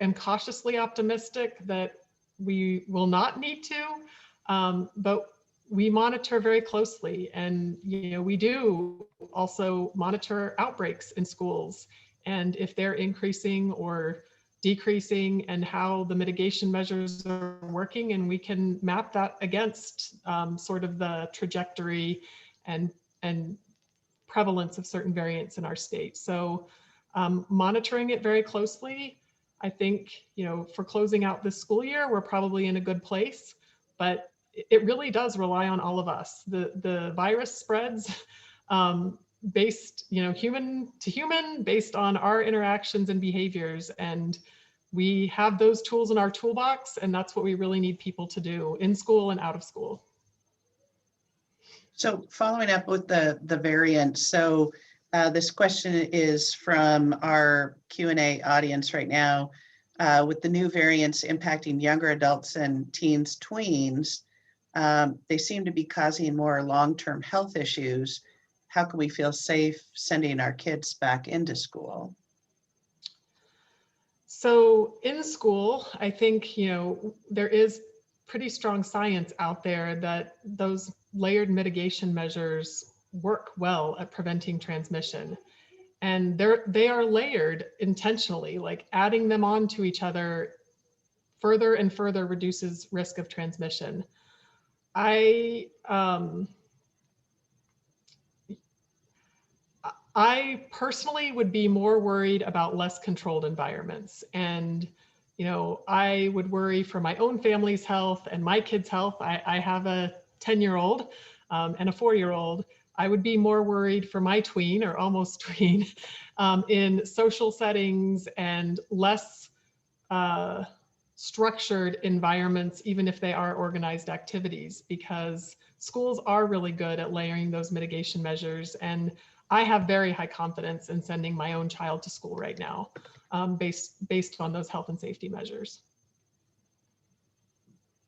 am cautiously optimistic that we will not need to, but we monitor very closely. And, you know, we do also monitor outbreaks in schools. And if they're increasing or decreasing and how the mitigation measures are working, and we can map that against sort of the trajectory and prevalence of certain variants in our state. So monitoring it very closely. I think, for closing out this school year, we're probably in a good place, but it really does rely on all of us. The virus spreads based, human to human, based on our interactions and behaviors. And we have those tools in our toolbox, and that's what we really need people to do in school and out of school. So following up with the variants, so this question is from our Q&A audience right now. With the new variants impacting younger adults and teens, tweens, they seem to be causing more long-term health issues. How can we feel safe sending our kids back into school? So in school, I think, there is pretty strong science out there that those layered mitigation measures work well at preventing transmission. And they are layered intentionally, like adding them on to each other further and further reduces risk of transmission. I personally would be more worried about less controlled environments. And, I would worry for my own family's health and my kids' health. I have a 10-year-old and a 4-year-old. I would be more worried for my tween or almost tween in social settings and less structured environments, even if they are organized activities, because schools are really good at layering those mitigation measures. And I have very high confidence in sending my own child to school right now, based on those health and safety measures.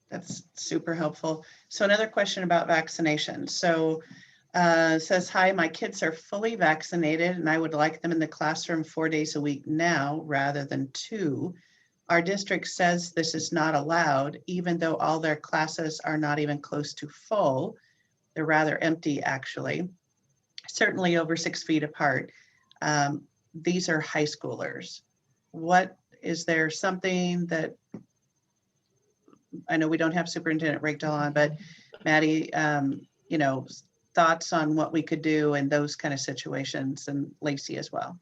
That's super helpful. So another question about vaccination. So says, hi, my kids are fully vaccinated and I would like them in the classroom 4 days a week now rather than 2. Our district says this is not allowed, even though all their classes are not even close to full. They're rather empty, actually, certainly over 6 feet apart. These are high schoolers. Is there something that, I know we don't have Superintendent Reykdal on, but Maddy, thoughts on what we could do in those kind of situations, and Lacy as well?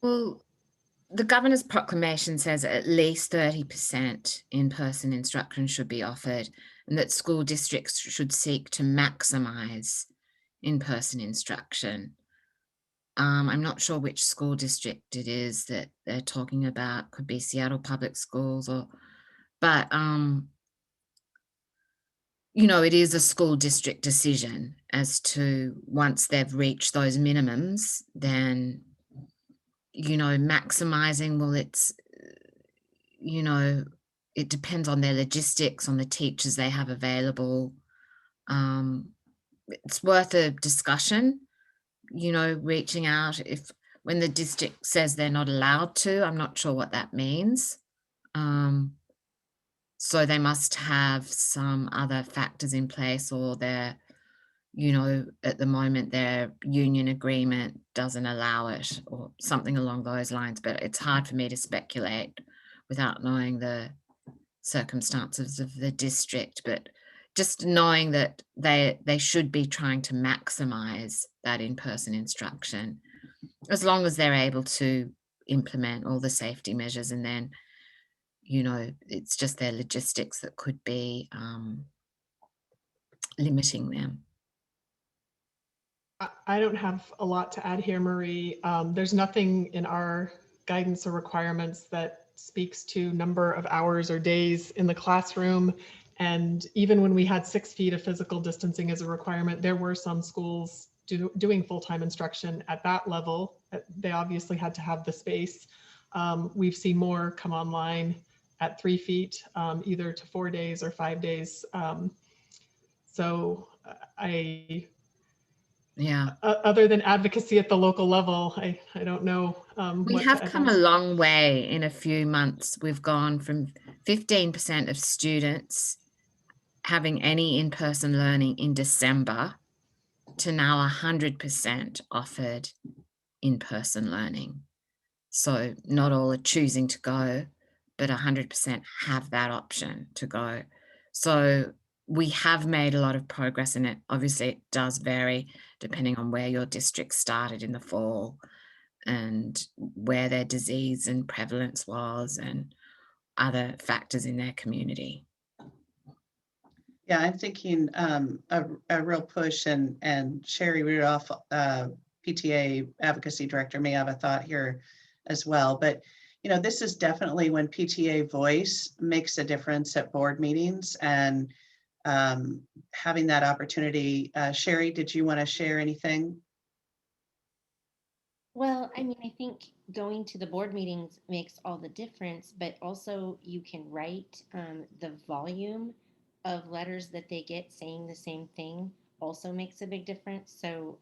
Well, the governor's proclamation says at least 30% in-person instruction should be offered, and that school districts should seek to maximize in-person instruction. I'm not sure which school district it is that they're talking about. Could be Seattle Public Schools, but it is a school district decision as to once they've reached those minimums, then, maximizing, well, it's, it depends on their logistics, on the teachers they have available. It's worth a discussion, reaching out when the district says they're not allowed to. I'm not sure what that means. So they must have some other factors in place, or their, at the moment their union agreement doesn't allow it, or something along those lines. But it's hard for me to speculate without knowing the circumstances of the district. But just knowing that they should be trying to maximize that in-person instruction, as long as they're able to implement all the safety measures, and then it's just their logistics that could be limiting them. I don't have a lot to add here, Marie. There's nothing in our guidance or requirements that speaks to number of hours or days in the classroom. And even when we had 6 feet of physical distancing as a requirement, there were some schools doing full-time instruction at that level. They obviously had to have the space. We've seen more come online at 3 feet, either to 4 days or 5 days. Other than advocacy at the local level, I don't know. We have come a long way in a few months. We've gone from 15% of students having any in-person learning in December to now 100% offered in-person learning. So not all are choosing to go, but 100% have that option to go. So we have made a lot of progress in it. Obviously, it does vary depending on where your district started in the fall and where their disease and prevalence was and other factors in their community. Yeah, I'm thinking a real push, and Sherry Rudolph, PTA advocacy director, may have a thought here as well. But this is definitely when PTA voice makes a difference at board meetings, and having that opportunity. Sherry, did you want to share anything? Well, I mean, I think going to the board meetings makes all the difference, but also you can write the volume of letters that they get saying the same thing also makes a big difference. So,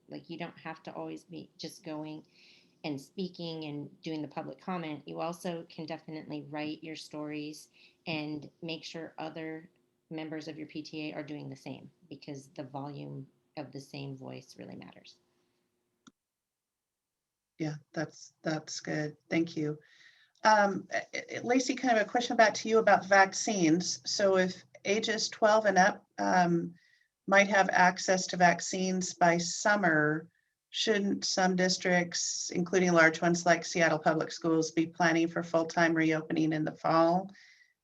like, you don't have to always be just going and speaking and doing the public comment. You also can definitely write your stories and make sure other members of your PTA are doing the same, because the volume of the same voice really matters. Yeah, that's good. Thank you. Lacy, kind of a question back to you about vaccines. So if ages 12 and up might have access to vaccines by summer, shouldn't some districts, including large ones like Seattle Public Schools, be planning for full-time reopening in the fall?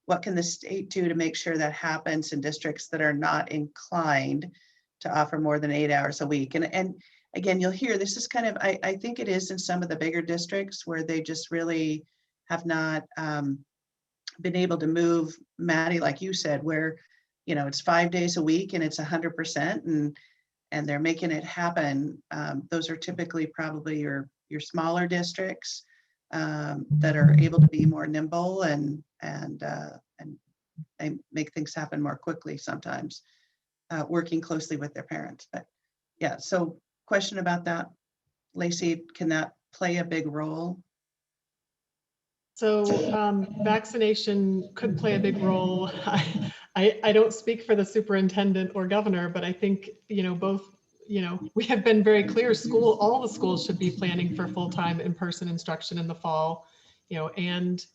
What can the state do to make sure that happens in districts that are not inclined to offer more than 8 hours a week? And again, you'll hear this is kind of, I think it is in some of the bigger districts where they just really have not been able to move, Maddy, like you said, where it's 5 days a week and it's 100%, and they're making it happen. Those are typically probably your smaller districts that are able to be more nimble and they make things happen more quickly sometimes, working closely with their parents. But yeah, so question about that, Lacy, can that play a big role? So vaccination could play a big role. I don't speak for the superintendent or governor, but I think, both, we have been very clear, all the schools should be planning for full-time in-person instruction in the fall, and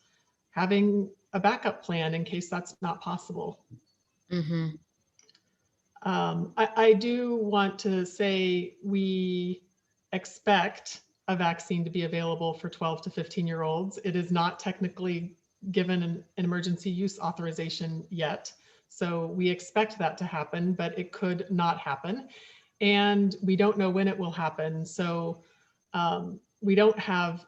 having a backup plan in case that's not possible. Mm-hmm. I do want to say we expect a vaccine to be available for 12 to 15-year-olds. It is not technically given an emergency use authorization yet. So we expect that to happen, but it could not happen. And we don't know when it will happen. So we don't have,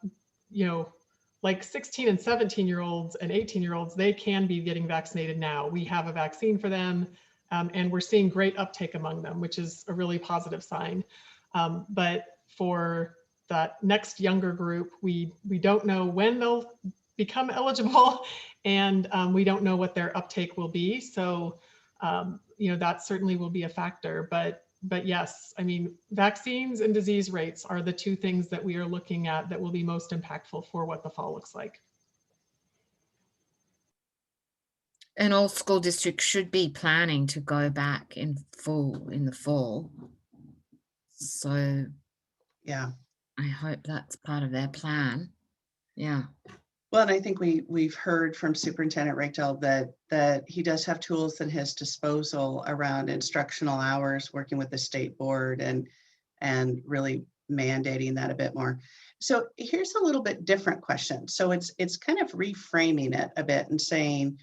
like 16 and 17-year-olds and 18-year-olds, they can be getting vaccinated now. We have a vaccine for them. And we're seeing great uptake among them, which is a really positive sign. But for that next younger group, we don't know when they'll become eligible, and we don't know what their uptake will be. So, that certainly will be a factor. But yes, I mean, vaccines and disease rates are the two things that we are looking at that will be most impactful for what the fall looks like. And all school districts should be planning to go back in the fall. So Yeah. I hope that's part of their plan. Yeah. Well, and I think we've heard from Superintendent Reykdal that he does have tools at his disposal around instructional hours, working with the state board and really mandating that a bit more. So here's a little bit different question. So it's kind of reframing it a bit and saying,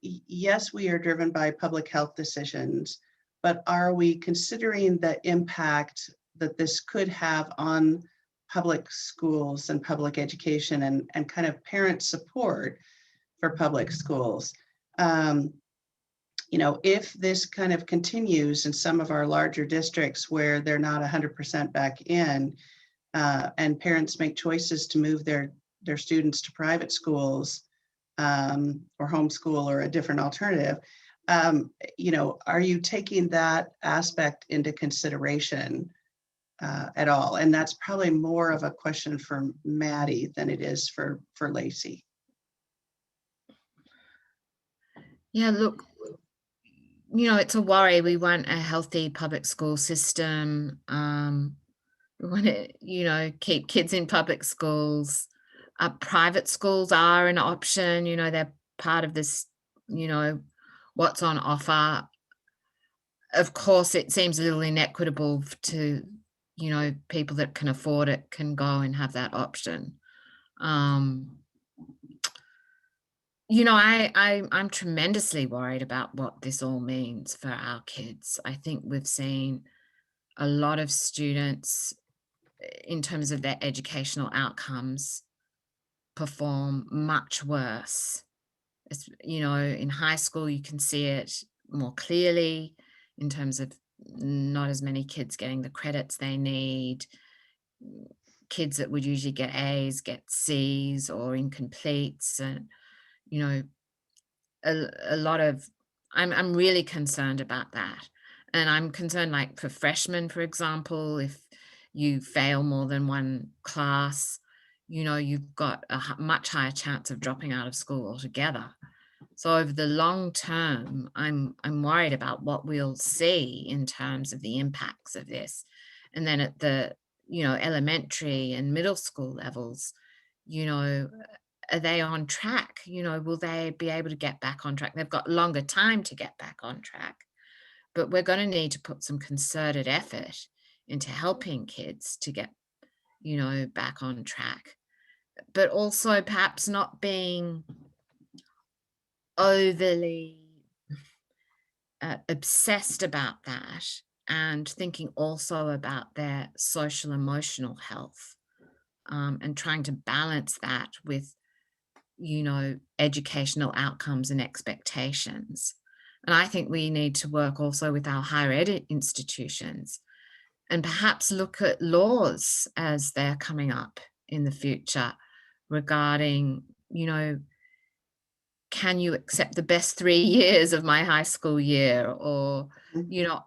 yes, we are driven by public health decisions, but are we considering the impact that this could have on public schools and public education and kind of parent support for public schools? If this kind of continues in some of our larger districts where they're not 100% back in, and parents make choices to move their students to private schools, or homeschool or a different alternative, are you taking that aspect into consideration at all? And that's probably more of a question for Maddy than it is for Lacy. Yeah, look, it's a worry. We want a healthy public school system. We want to, keep kids in public schools. Private schools are an option, they're part of this, what's on offer. Of course, it seems a little inequitable to, people that can afford it can go and have that option. I'm tremendously worried about what this all means for our kids. I think we've seen a lot of students, in terms of their educational outcomes, perform much worse. In high school, you can see it more clearly in terms of not as many kids getting the credits they need. Kids that would usually get A's get C's or incompletes, and a lot of, I'm really concerned about that. And I'm concerned, like for freshmen, for example, if you fail more than one class, you've got a much higher chance of dropping out of school altogether. So over the long term, I'm worried about what we'll see in terms of the impacts of this. And then at the, elementary and middle school levels, are they on track? Will they be able to get back on track? They've got longer time to get back on track, but we're going to need to put some concerted effort into helping kids to get, back on track, but also perhaps not being overly obsessed about that, and thinking also about their social emotional health, and trying to balance that with educational outcomes and expectations. And I think we need to work also with our higher ed institutions and perhaps look at laws as they're coming up in the future regarding, can you accept the best 3 years of my high school year, or,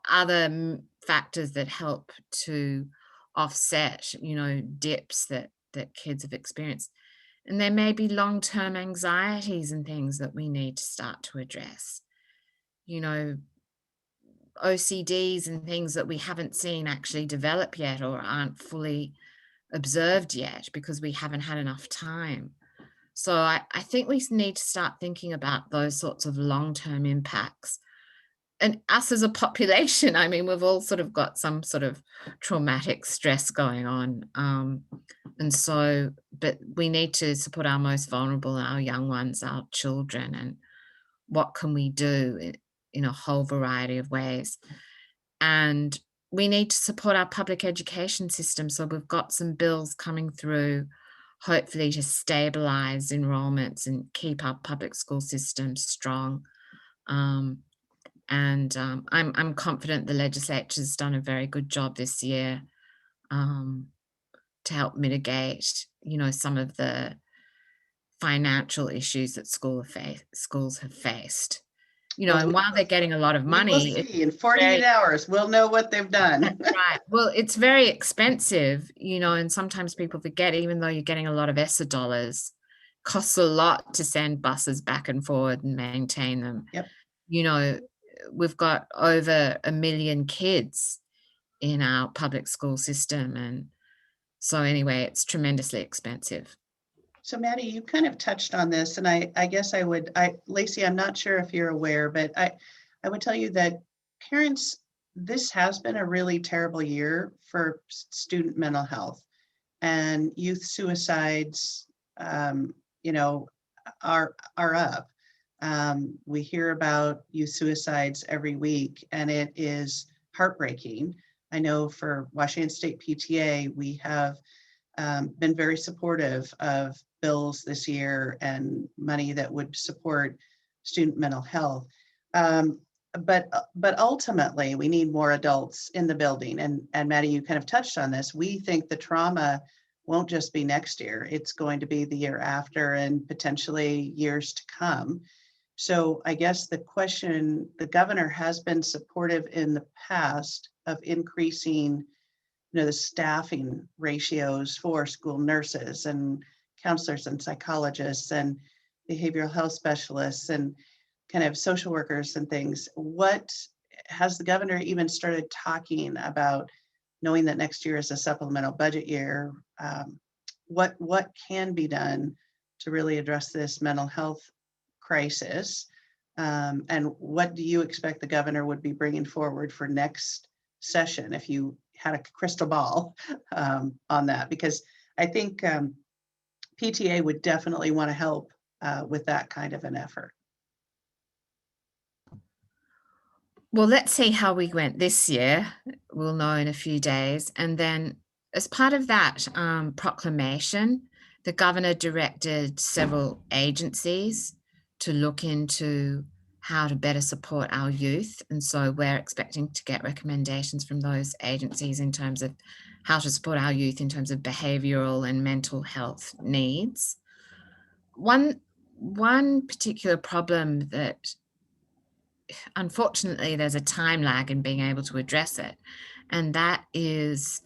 other factors that help to offset, dips that kids have experienced. And there may be long-term anxieties and things that we need to start to address. OCDs and things that we haven't seen actually develop yet or aren't fully observed yet because we haven't had enough time. So I think we need to start thinking about those sorts of long-term impacts. And us as a population, I mean, we've all sort of got some sort of traumatic stress going on. And so, but we need to support our most vulnerable, our young ones, our children, and what can we do in a whole variety of ways. And we need to support our public education system. So we've got some bills coming through, hopefully to stabilize enrollments and keep our public school system strong. I'm confident the legislature's done a very good job this year to help mitigate, some of the financial issues that schools have faced. And while they're getting a lot of money, we'll see. In 48 hours, we'll know what they've done. Right. Well, it's very expensive, and sometimes people forget, even though you're getting a lot of ESSA dollars, costs a lot to send buses back and forward and maintain them. Yep. We've got over 1 million kids in our public school system. And so anyway, it's tremendously expensive. So Maddy, you kind of touched on this, and I guess Lacy, I'm not sure if you're aware, but I would tell you that parents, this has been a really terrible year for student mental health, and youth suicides, are up. We hear about youth suicides every week, and it is heartbreaking. I know for Washington State PTA, we have been very supportive of bills this year and money that would support student mental health. But ultimately, we need more adults in the building. And Maddy, you kind of touched on this. We think the trauma won't just be next year. It's going to be the year after and potentially years to come. So I guess the question, the governor has been supportive in the past of increasing the staffing ratios for school nurses and counselors and psychologists and behavioral health specialists and kind of social workers and things. What has the governor even started talking about knowing that next year is a supplemental budget year, what can be done to really address this mental health crisis? And what do you expect the governor would be bringing forward for next session if you had a crystal ball on that? Because I think PTA would definitely want to help with that kind of an effort. Well, let's see how we went this year. We'll know in a few days. And then as part of that proclamation, the governor directed several agencies to look into how to better support our youth. And so we're expecting to get recommendations from those agencies in terms of how to support our youth in terms of behavioral and mental health needs. One particular problem that unfortunately there's a time lag in being able to address it, and that is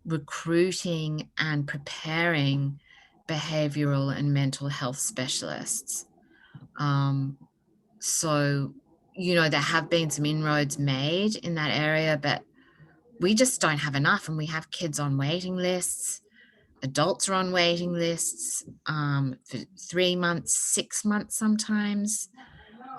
recruiting and preparing behavioral and mental health specialists. So, there have been some inroads made in that area, but we just don't have enough, and we have kids on waiting lists. Adults are on waiting lists for 3 months, 6 months sometimes.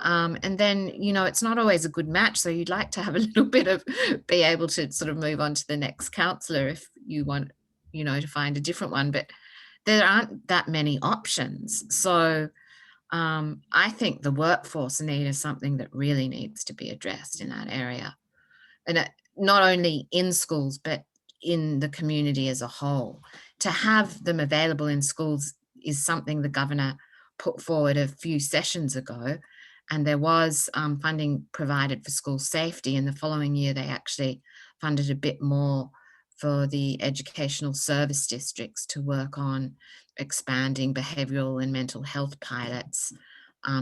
And then, it's not always a good match. So you'd like to have a little bit of be able to sort of move on to the next counselor if you want, to find a different one. But there aren't that many options. So I think the workforce need is something that really needs to be addressed in that area. And not only in schools, but in the community as a whole. To have them available in schools is something the governor put forward a few sessions ago. And there was funding provided for school safety. And the following year, they actually funded a bit more for the educational service districts to work on expanding behavioural and mental health pilots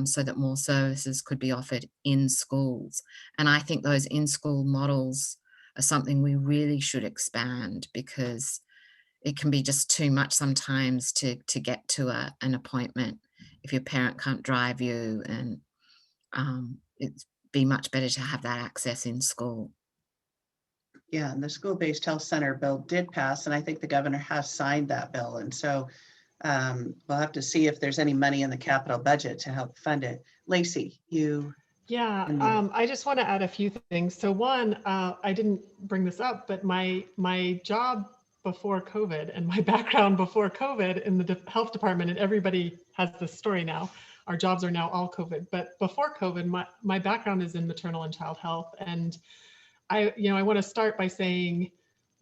so that more services could be offered in schools. And I think those in-school models are something we really should expand, because it can be just too much sometimes to get to an appointment if your parent can't drive you, and it'd be much better to have that access in school. Yeah, and the school-based health center bill did pass, and I think the governor has signed that bill. And so we'll have to see if there's any money in the capital budget to help fund it. Lacey, you. Yeah, I just want to add a few things. So one, I didn't bring this up, but my job before COVID and my background before COVID in the health department, and everybody has this story now, our jobs are now all COVID, but before COVID, my background is in maternal and child health. And I want to start by saying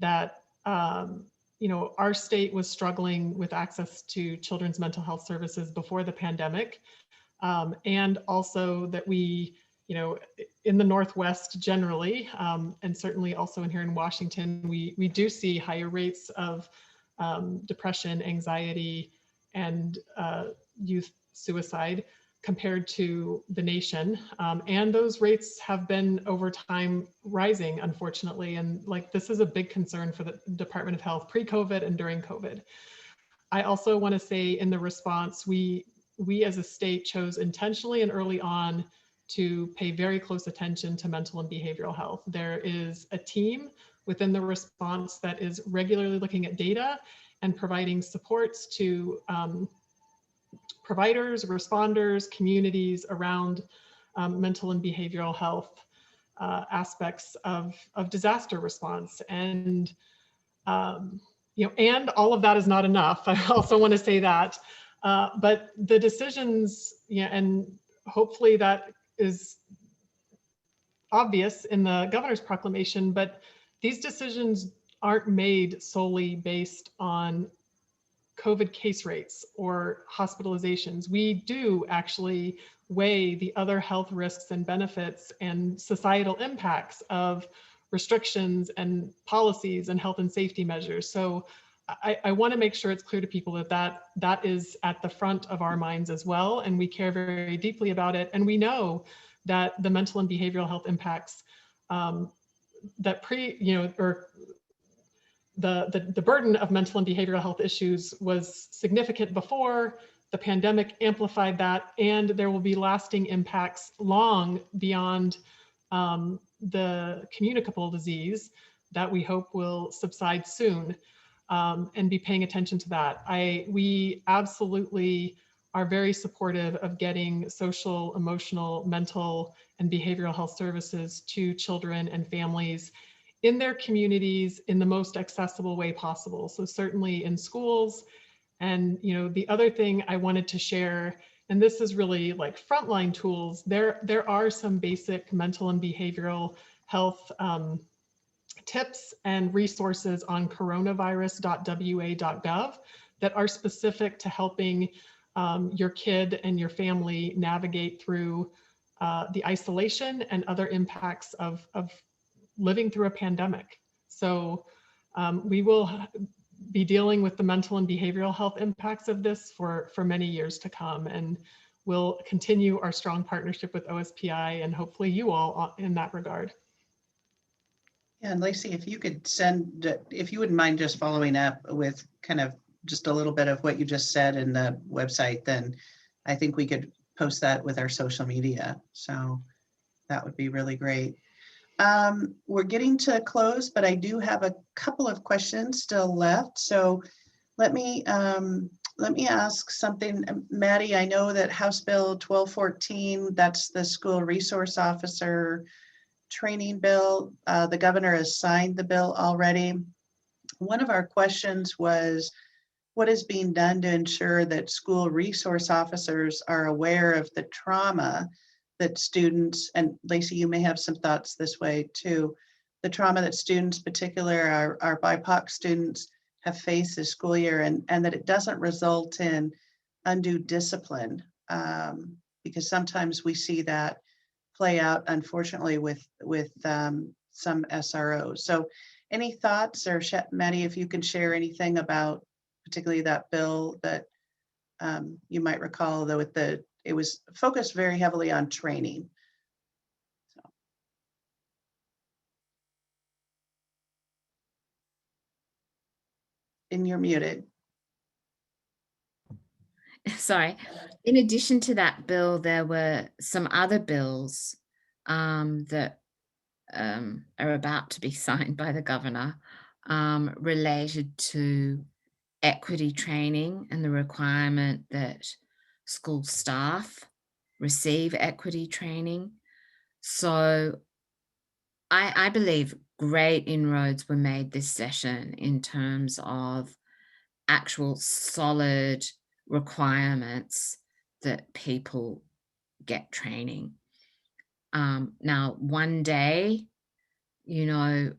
that, our state was struggling with access to children's mental health services before the pandemic. And also that we, in the Northwest generally, and certainly also in here in Washington, we do see higher rates of depression, anxiety, and youth suicide compared to the nation. And those rates have been over time rising, unfortunately. And this is a big concern for the Department of Health pre-COVID and during COVID. I also want to say in the response, we as a state chose intentionally and early on to pay very close attention to mental and behavioral health. There is a team within the response that is regularly looking at data and providing supports to providers, responders, communities around mental and behavioral health aspects of disaster response. And and all of that is not enough. I also want to say that. But the decisions, and hopefully that is obvious in the governor's proclamation, but these decisions aren't made solely based on COVID case rates or hospitalizations. We do actually weigh the other health risks and benefits and societal impacts of restrictions and policies and health and safety measures. So I want to make sure it's clear to people that is at the front of our minds as well, and we care very deeply about it. And we know that the mental and behavioral health impacts that the burden of mental and behavioral health issues was significant before. The pandemic amplified that, and there will be lasting impacts long beyond the communicable disease that we hope will subside soon, and be paying attention to that. We absolutely are very supportive of getting social, emotional, mental, and behavioral health services to children and families in their communities in the most accessible way possible. So certainly in schools. And the other thing I wanted to share, and this is really like frontline tools, there are some basic mental and behavioral health tips and resources on coronavirus.wa.gov that are specific to helping your kid and your family navigate through the isolation and other impacts of living through a pandemic. So we will be dealing with the mental and behavioral health impacts of this for many years to come, and we'll continue our strong partnership with OSPI and hopefully you all in that regard. Yeah, and Lacy, if you wouldn't mind just following up with kind of just a little bit of what you just said in the website, then I think we could post that with our social media. So that would be really great. We're getting to close, but I do have a couple of questions still left. So let me ask something. Maddy, I know that House Bill 1214, that's the school resource officer training bill. The governor has signed the bill already. One of our questions was, what is being done to ensure that school resource officers are aware of the trauma that students, and Lacy, you may have some thoughts this way too, the trauma that students, particularly our BIPOC students, have faced this school year, and that it doesn't result in undue discipline, because sometimes we see that play out, unfortunately, with some SROs. So any thoughts, or Maddy, if you can share anything about particularly that bill that you might recall, though it was focused very heavily on training. So. And you're muted. Sorry. In addition to that bill, there were some other bills that are about to be signed by the governor related to equity training and the requirement that school staff receive equity training. So I believe great inroads were made this session in terms of actual solid requirements that people get training. Now, one day, it's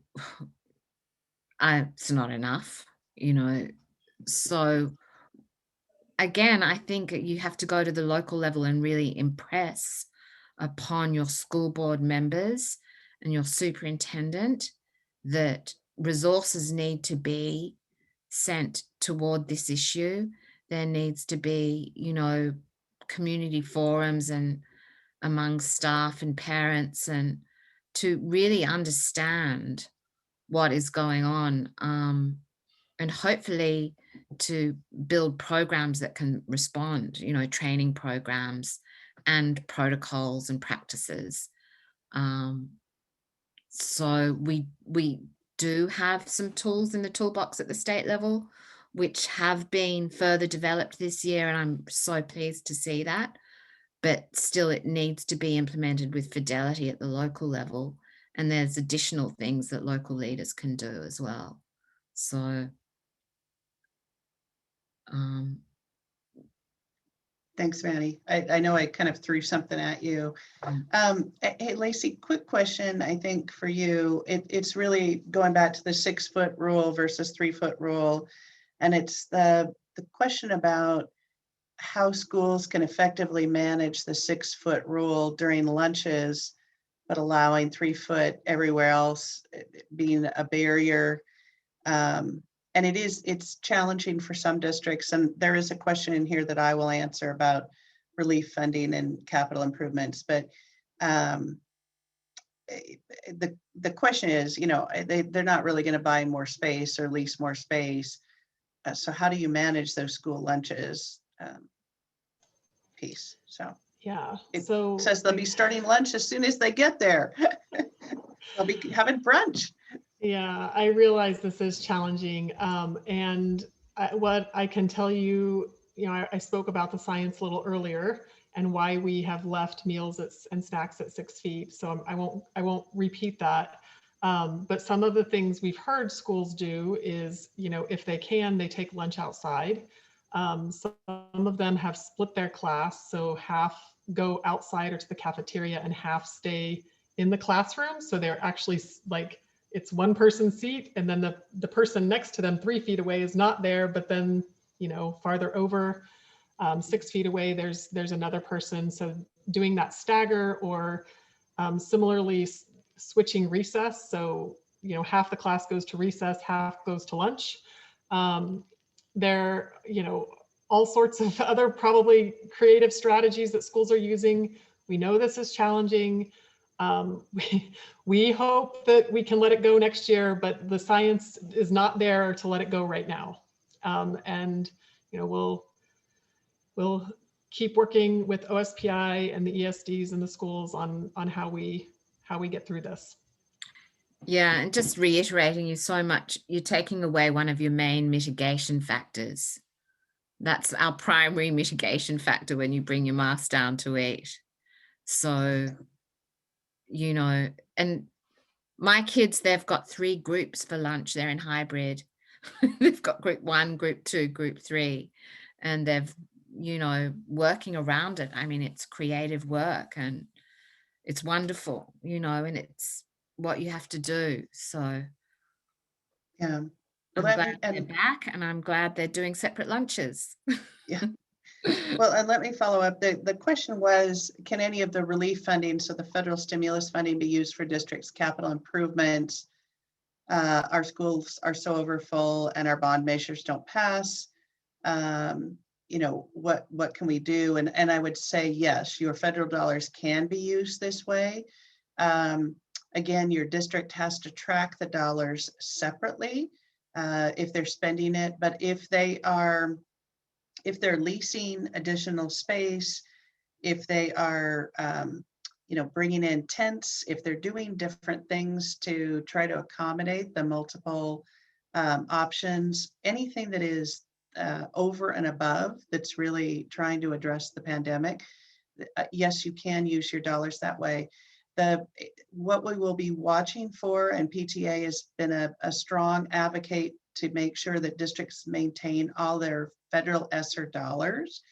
not enough, So again, I think you have to go to the local level and really impress upon your school board members and your superintendent that resources need to be sent toward this issue. There needs to be, community forums and among staff and parents, and to really understand what is going on, and hopefully to build programs that can respond, training programs and protocols and practices. So we do have some tools in the toolbox at the state level, which have been further developed this year, and I'm so pleased to see that. But still, it needs to be implemented with fidelity at the local level, and there's additional things that local leaders can do as well. So Thanks, Maddy. I know I kind of threw something at you. Hey, Lacy, quick question, I think, for you. It's really going back to the 6-foot rule versus 3-foot rule. And it's the question about how schools can effectively manage the 6-foot rule during lunches, but allowing 3-foot everywhere else being a barrier. And it's challenging for some districts. And there is a question in here that I will answer about relief funding and capital improvements. But the question is, they're not really going to buy more space or lease more space. So how do you manage those school lunches piece? So yeah, it so says they'll be starting lunch as soon as they get there. They'll be having brunch. Yeah, I realize this is challenging. What I can tell you, I spoke about the science a little earlier and why we have left meals and snacks at 6 feet. So I won't repeat that. But some of the things we've heard schools do is, if they can, they take lunch outside. Some of them have split their class, so half go outside or to the cafeteria and half stay in the classroom. So they're actually like, it's one person's seat, and then the person next to them 3 feet away is not there, but then, farther over 6 feet away, there's another person. So doing that stagger, or similarly switching recess. So, half the class goes to recess, half goes to lunch. There, all sorts of other probably creative strategies that schools are using. We know this is challenging. We hope that we can let it go next year, but the science is not there to let it go right now. And we'll keep working with OSPI and the ESDs and the schools on how we get through this. Yeah, and just reiterating you're taking away one of your main mitigation factors. That's our primary mitigation factor when you bring your mask down to eat. So, and my kids, they've got 3 groups for lunch. They're in hybrid. They've got group 1, group 2, group 3, and they've, working around it. I mean, it's creative work and it's wonderful, and it's what you have to do. So Yeah. I'm Well, glad they're back, and I'm glad they're doing separate lunches. yeah. Well, and let me follow up. The question was, can any of the relief funding, so the federal stimulus funding, be used for districts' capital improvements? Our schools are so overfull and our bond measures don't pass. What can we do? And I would say, yes, your federal dollars can be used this way. Again, your district has to track the dollars separately if they're spending it. But if they're leasing additional space, if they are, bringing in tents, if they're doing different things to try to accommodate the multiple options, anything that is over and above that's really trying to address the pandemic, yes, you can use your dollars that way. What we will be watching for, and PTA has been a strong advocate to make sure that districts maintain all their federal ESSER dollars.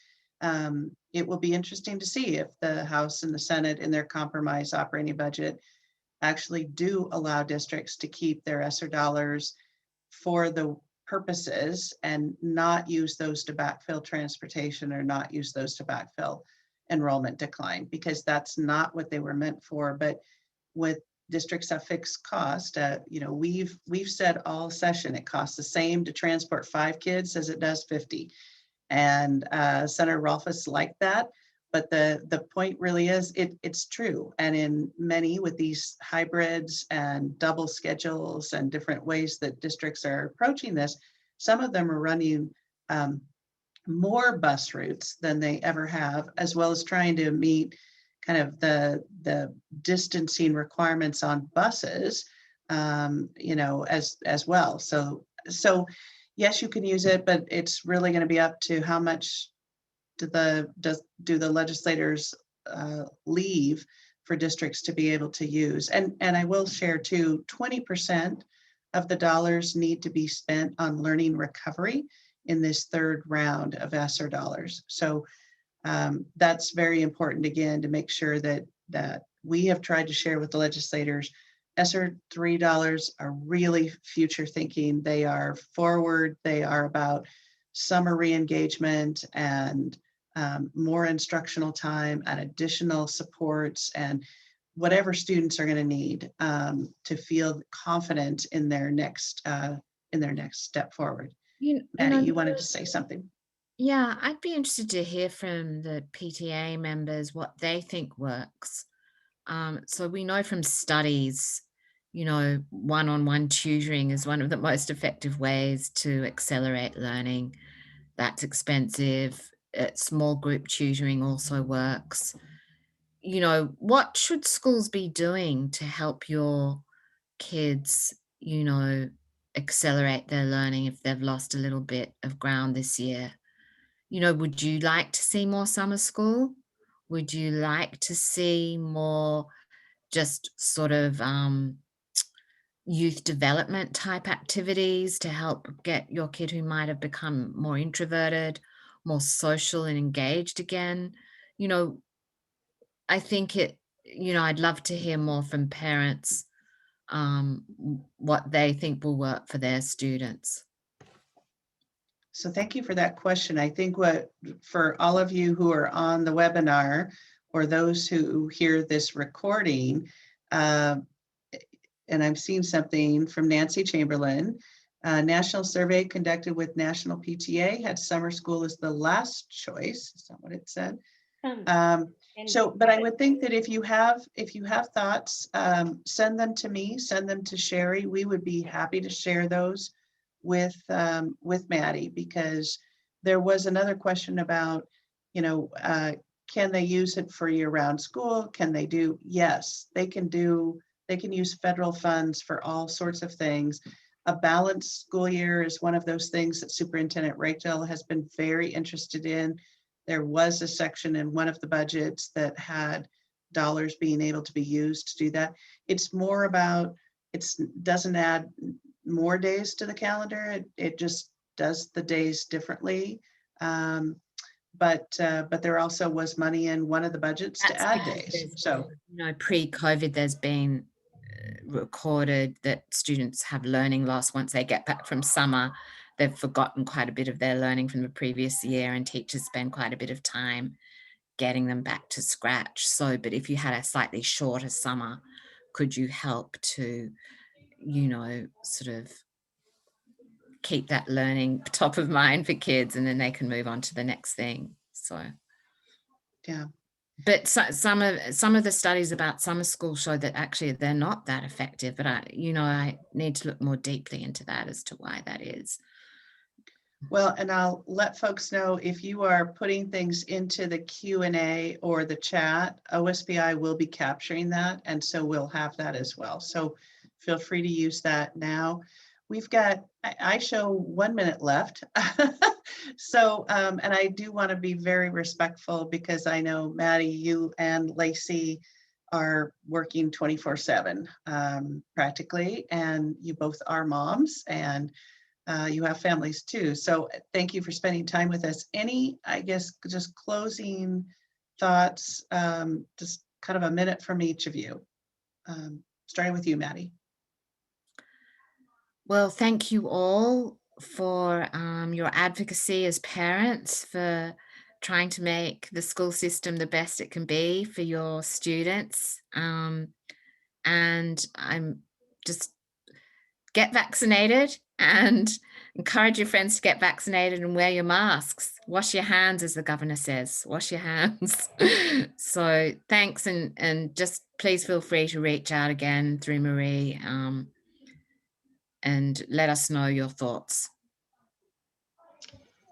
It will be interesting to see if the House and the Senate in their compromise operating budget actually do allow districts to keep their ESSER dollars for the purposes and not use those to backfill transportation or not use those to backfill enrollment decline, because that's not what they were meant for. But with districts have fixed cost, we've said all session it costs the same to transport 5 kids as it does 50. And Senator Rolfus liked that, but the point really is it's true. And in many, with these hybrids and double schedules and different ways that districts are approaching this, some of them are running more bus routes than they ever have, as well as trying to meet kind of the distancing requirements on buses, as well. So yes, you can use it, but it's really going to be up to how much do the legislators leave for districts to be able to use. And I will share too, 20% of the dollars need to be spent on learning recovery in this third round of ESSER dollars. So that's very important, again, to make sure that we have tried to share with the legislators. ESSER $3 are really future thinking. They are forward. They are about summer re-engagement and more instructional time and additional supports and whatever students are going to need to feel confident in their next step forward. Maddy, you wanted to say something. Yeah, I'd be interested to hear from the PTA members what they think works. So we know from studies, one-on-one tutoring is one of the most effective ways to accelerate learning. That's expensive. Small group tutoring also works. What should schools be doing to help your kids, you know, accelerate their learning if they've lost a little bit of ground this year. You know, would you like to see more summer school? Would you like to see more just sort of youth development type activities to help get your kid who might have become more introverted, more social and engaged again? You know, I think I'd love to hear more from parents, what they think will work for their students. So thank you for that question. I think for all of you who are on the webinar or those who hear this recording, and I've seen something from Nancy Chamberlain, national survey conducted with National PTA had summer school as the last choice. Is that what it said? But I would think that if you have thoughts, send them to me, send them to Sherry. We would be happy to share those with Maddy, because there was another question about, can they use it for year-round school? Can they do? Yes, they can use federal funds for all sorts of things. A balanced school year is one of those things that Superintendent Reykdal has been very interested in. There was a section in one of the budgets that had dollars being able to be used to do that. It's more about, it doesn't add more days to the calendar. It just does the days differently. But there also was money in one of the budgets to add days. So, pre-COVID, there's been recorded that students have learning loss once they get back from summer. They've forgotten quite a bit of their learning from the previous year, and teachers spend quite a bit of time getting them back to scratch. So, but if you had a slightly shorter summer, could you help to, sort of keep that learning top of mind for kids, and then they can move on to the next thing? So, yeah. But some of the studies about summer school show that actually they're not that effective. But I need to look more deeply into that as to why that is. Well, and I'll let folks know, if you are putting things into the Q&A or the chat, OSPI will be capturing that, and so we'll have that as well. So feel free to use that now. We've got, I show 1 minute left. So, and I do want to be very respectful, because I know Maddy, you and Lacy are working 24/7 practically, and you both are moms, and you have families too. So thank you for spending time with us. Any, I guess, just closing thoughts, just kind of a minute from each of you. Starting with you, Maddy. Well, thank you all for your advocacy as parents, for trying to make the school system the best it can be for your students. And I'm just get vaccinated, and encourage your friends to get vaccinated, and wear your masks. Wash your hands, as the governor says. Wash your hands. So thanks, and just please feel free to reach out again through Marie, and let us know your thoughts.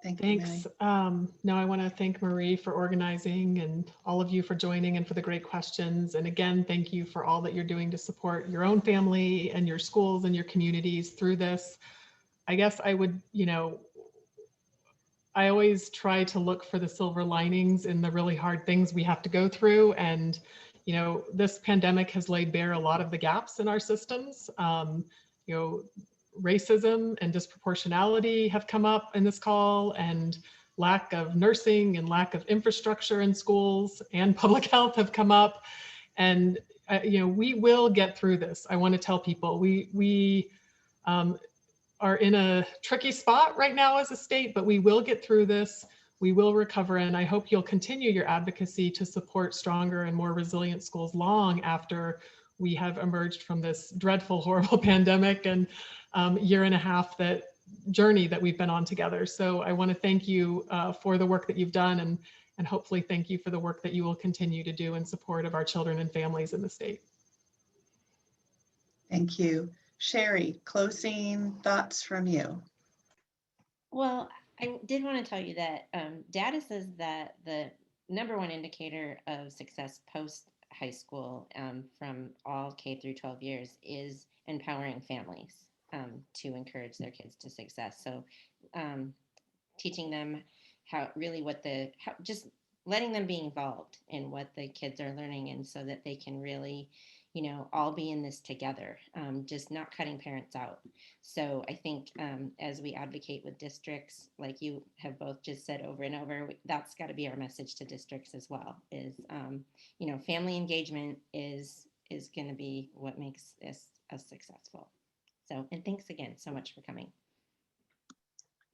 Thank you, Thanks. Maddy. No, I want to thank Marie for organizing, and all of you for joining, and for the great questions. And again, thank you for all that you're doing to support your own family and your schools and your communities through this. I guess I would, I always try to look for the silver linings in the really hard things we have to go through. And, this pandemic has laid bare a lot of the gaps in our systems. Racism and disproportionality have come up in this call, and lack of nursing and lack of infrastructure in schools and public health have come up. And, we will get through this. I want to tell people we are in a tricky spot right now as a state, but we will get through this. We will recover, and I hope you'll continue your advocacy to support stronger and more resilient schools long after we have emerged from this dreadful, horrible pandemic and year and a half journey that we've been on together. So I want to thank you for the work that you've done, and hopefully thank you for the work that you will continue to do in support of our children and families in the state. Thank you. Sherry, closing thoughts from you. Well, I did want to tell you that data says that the #1 indicator of success post high school from all K through 12 years is empowering families to encourage their kids to success. So teaching them just letting them be involved in what the kids are learning, and so that they can really, all be in this together, just not cutting parents out. So I think as we advocate with districts, like you have both just said over and over, that's got to be our message to districts as well, is, family engagement is going to be what makes us successful. So, and thanks again so much for coming.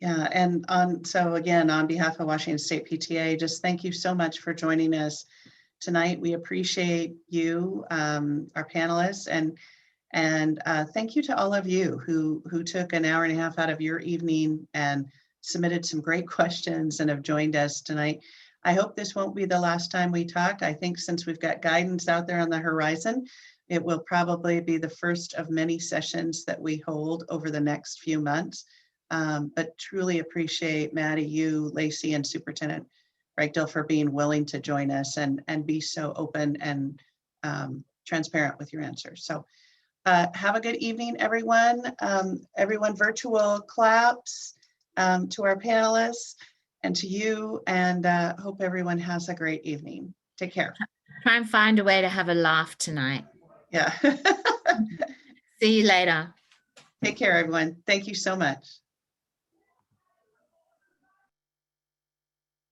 Yeah, and so again, on behalf of Washington State PTA, just thank you so much for joining us tonight. We appreciate you, our panelists, and thank you to all of you who took an hour and a half out of your evening and submitted some great questions and have joined us tonight. I hope this won't be the last time we talk. I think since we've got guidance out there on the horizon, it will probably be the first of many sessions that we hold over the next few months. But truly appreciate Maddy, you, Lacy, and Superintendent Reykdal for being willing to join us and be so open and transparent with your answers. So have a good evening, everyone. Everyone virtual claps to our panelists and to you, and hope everyone has a great evening. Take care. Try and find a way to have a laugh tonight. Yeah. See you later. Take care, everyone. Thank you so much.